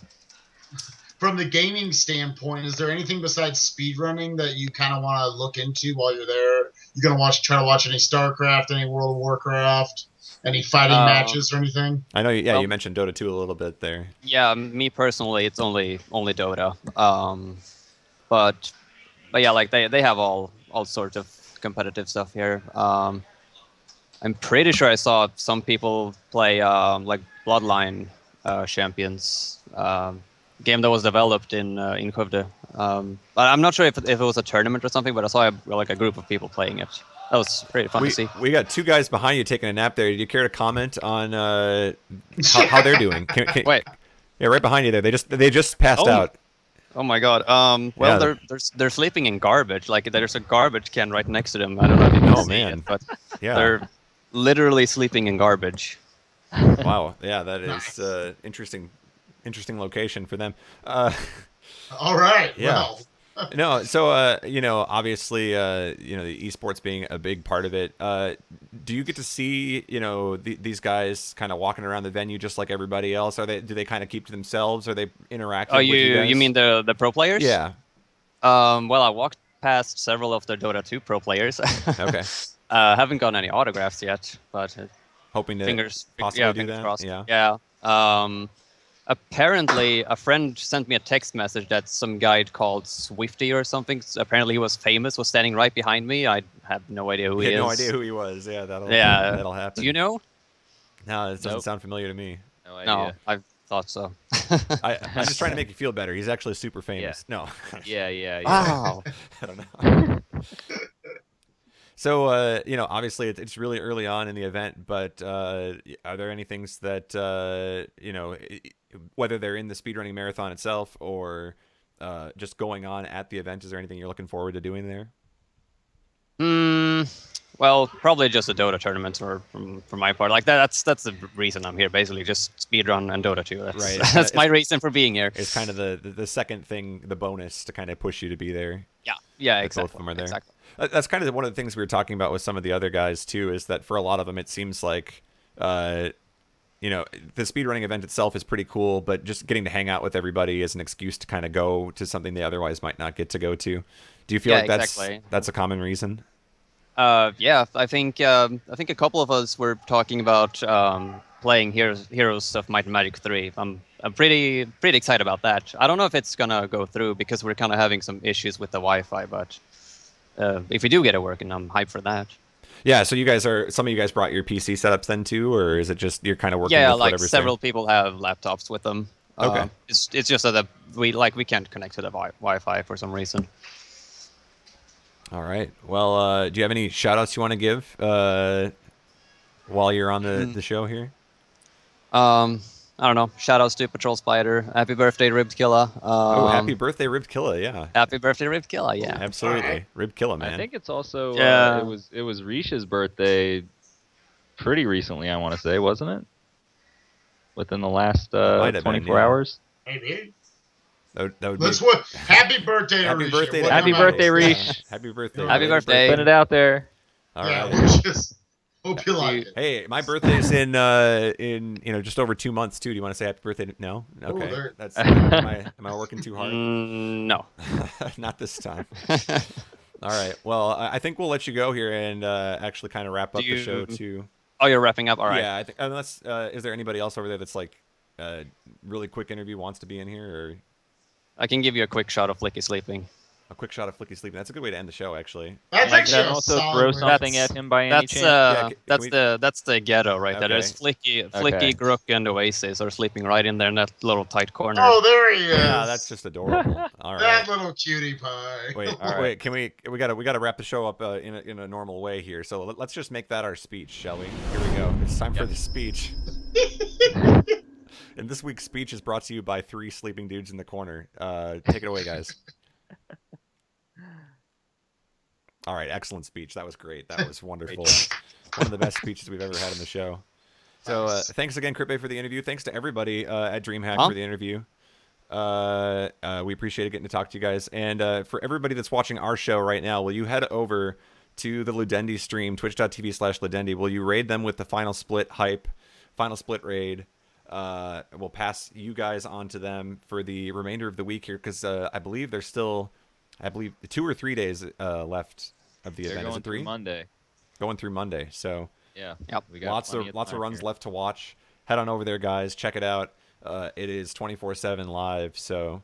from the gaming standpoint? Is there anything besides speedrunning that you kind of want to look into while you're there? You gonna try to watch any StarCraft, any World of Warcraft, any fighting matches or anything? I know. Yeah, Well- you mentioned Dota 2 a little bit there. Yeah, me personally, it's only Dota. But yeah, like they have all sorts of competitive stuff here. I'm pretty sure I saw some people play like Bloodline Champions, game that was developed in Skövde. But I'm not sure if it was a tournament or something, but I saw like a group of people playing it. That was pretty fun to see. We got 2 guys behind you taking a nap there. Do you care to comment on how they're doing? Wait. Yeah, right behind you there. They just passed out. Oh my god. Yeah. They're sleeping in garbage. Like there's a garbage can right next to them. I don't know if you can Oh, see man. it, but Yeah. they're literally sleeping in garbage. Wow. Yeah, that is Nice. interesting location for them. All right. Yeah. Well, No, so obviously, the esports being a big part of it. Do you get to see, these guys kind of walking around the venue just like everybody else? Do they kind of keep to themselves? Are they interacting Oh, with you guys? you mean the pro players? Yeah. Well, I walked past several of the Dota 2 pro players. Okay. Haven't gotten any autographs yet, but Hoping to fingers possibly do fingers that. crossed. Yeah. Yeah. Apparently, a friend sent me a text message that some guy called Swifty or something. Apparently, he was famous. Was standing right behind me. I have no idea who We he had is. no idea who he was. Yeah, that'll happen. Do you know? No, it doesn't Nope. sound familiar to me. No idea. No, I thought so. I'm just trying to make you feel better. He's actually super famous. No. Yeah. Wow. I don't know. So, obviously it's really early on in the event, but are there any things that, whether they're in the speedrunning marathon itself or just going on at the event, is there anything you're looking forward to doing there? Well, probably just the Dota tournaments, or from my part. Like that's the reason I'm here. Basically, just speedrun and Dota 2. That's Right. that's my reason for being here. It's kind of the second thing, the bonus to kind of push you to be there. Yeah, That exactly. both of them are there. Exactly. That's kind of one of the things we were talking about with some of the other guys too. Is that for a lot of them, it seems like, you know, the speedrunning event itself is pretty cool, but just getting to hang out with everybody is an excuse to kind of go to something they otherwise might not get to go to. Do you feel like that's a common reason? Yeah, I think a couple of us were talking about playing Heroes of Might and Magic 3. I'm pretty excited about that. I don't know if it's gonna go through because we're kind of having some issues with the Wi-Fi, but if we do get it working, I'm hyped for that. Yeah, so some of you guys brought your PC setups then too, or is it just you're kind of working Yeah, with like whatever's several people have laptops with them. Okay. It's just that we can't connect to the Wi-Fi for some reason. All right. Well, do you have any shout-outs you want to give while you're on the show here? I don't know. Shout outs to Patrol Spider. Happy birthday, Ribbed Killa. Happy birthday, Ribbed Killa! Yeah. Happy birthday, Ribbed Killa! Yeah. Absolutely, Ribbed Killa, man. I think it's also Yeah. it was Rish's birthday pretty recently. I want to say, wasn't it? Within the last Might have 24 been, yeah. hours. Maybe. That would Let's be... what? Happy birthday, Happy Arisha. birthday, What Happy am I- birthday, Yeah. Rish. Happy birthday. Happy birthday. Put it out there. All Yeah, right. we're just hope you like it. Hey, my birthday's in just over 2 months too. Do you want to say happy birthday? No. Okay. there- That's am I working too hard? No. Not this time. All right. Well, I think we'll let you go here and actually kind of wrap up the show too. Oh, you're wrapping up. All right. Yeah. I think unless is there anybody else over there that's like really quick interview wants to be in here, or I can give you a quick shot of Flicky sleeping. a quick shot of Flicky sleeping? That's a good way to end the show, actually. That's I actually can a also solid throw birthday. something at him by any That's chance. that's the ghetto right there. Okay. There's Flicky, Okay. Grook, and Oasis are sleeping right in there in that little tight corner. Oh, there he is. Yeah, that's just adorable. All that right. little cutie pie. Wait, All right. wait. Can we gotta wrap the show up in a normal way here. So let's just make that our speech, shall we? Here we go. It's time for the speech. And this week's speech is brought to you by 3 sleeping dudes in the corner. Take it away, guys. All right, excellent speech. That was great. That was wonderful. One of the best speeches we've ever had in the show. So thanks again, Crit Bay, for the interview. Thanks to everybody at DreamHack for the interview. We appreciate getting to talk to you guys. And for everybody that's watching our show right now, will you head over to the Ludendi stream, twitch.tv/Ludendi. Will you raid them with the Final Split hype, Final Split raid? We'll pass you guys on to them for the remainder of the week here, because I believe there's still, 2 or 3 days left of the event. Is it 3? Monday. Going through Monday. So Yeah. Yep. We got lots plenty of time runs here. left to watch. Head on over there, guys. Check it out. It is 24/7 live. So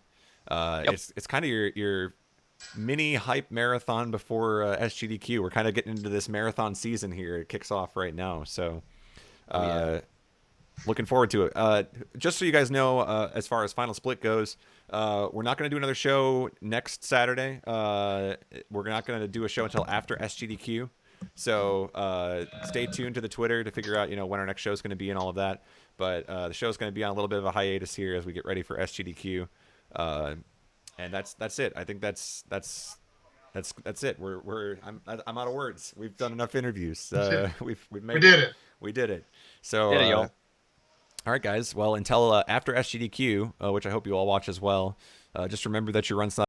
it's kind of your mini hype marathon before SGDQ. We're kind of getting into this marathon season here. It kicks off right now. So looking forward to it. Just so you guys know, as far as Final Split goes, we're not going to do another show next Saturday. We're not going to do a show until after SGDQ. So stay tuned to the Twitter to figure out, when our next show is going to be and all of that. But the show is going to be on a little bit of a hiatus here as we get ready for SGDQ. And that's it. I think that's it. I'm out of words. We've done enough interviews. We did it. We did it. So Did it, y'all. all right, guys. Well, until after SGDQ, which I hope you all watch as well. Just remember that your run's not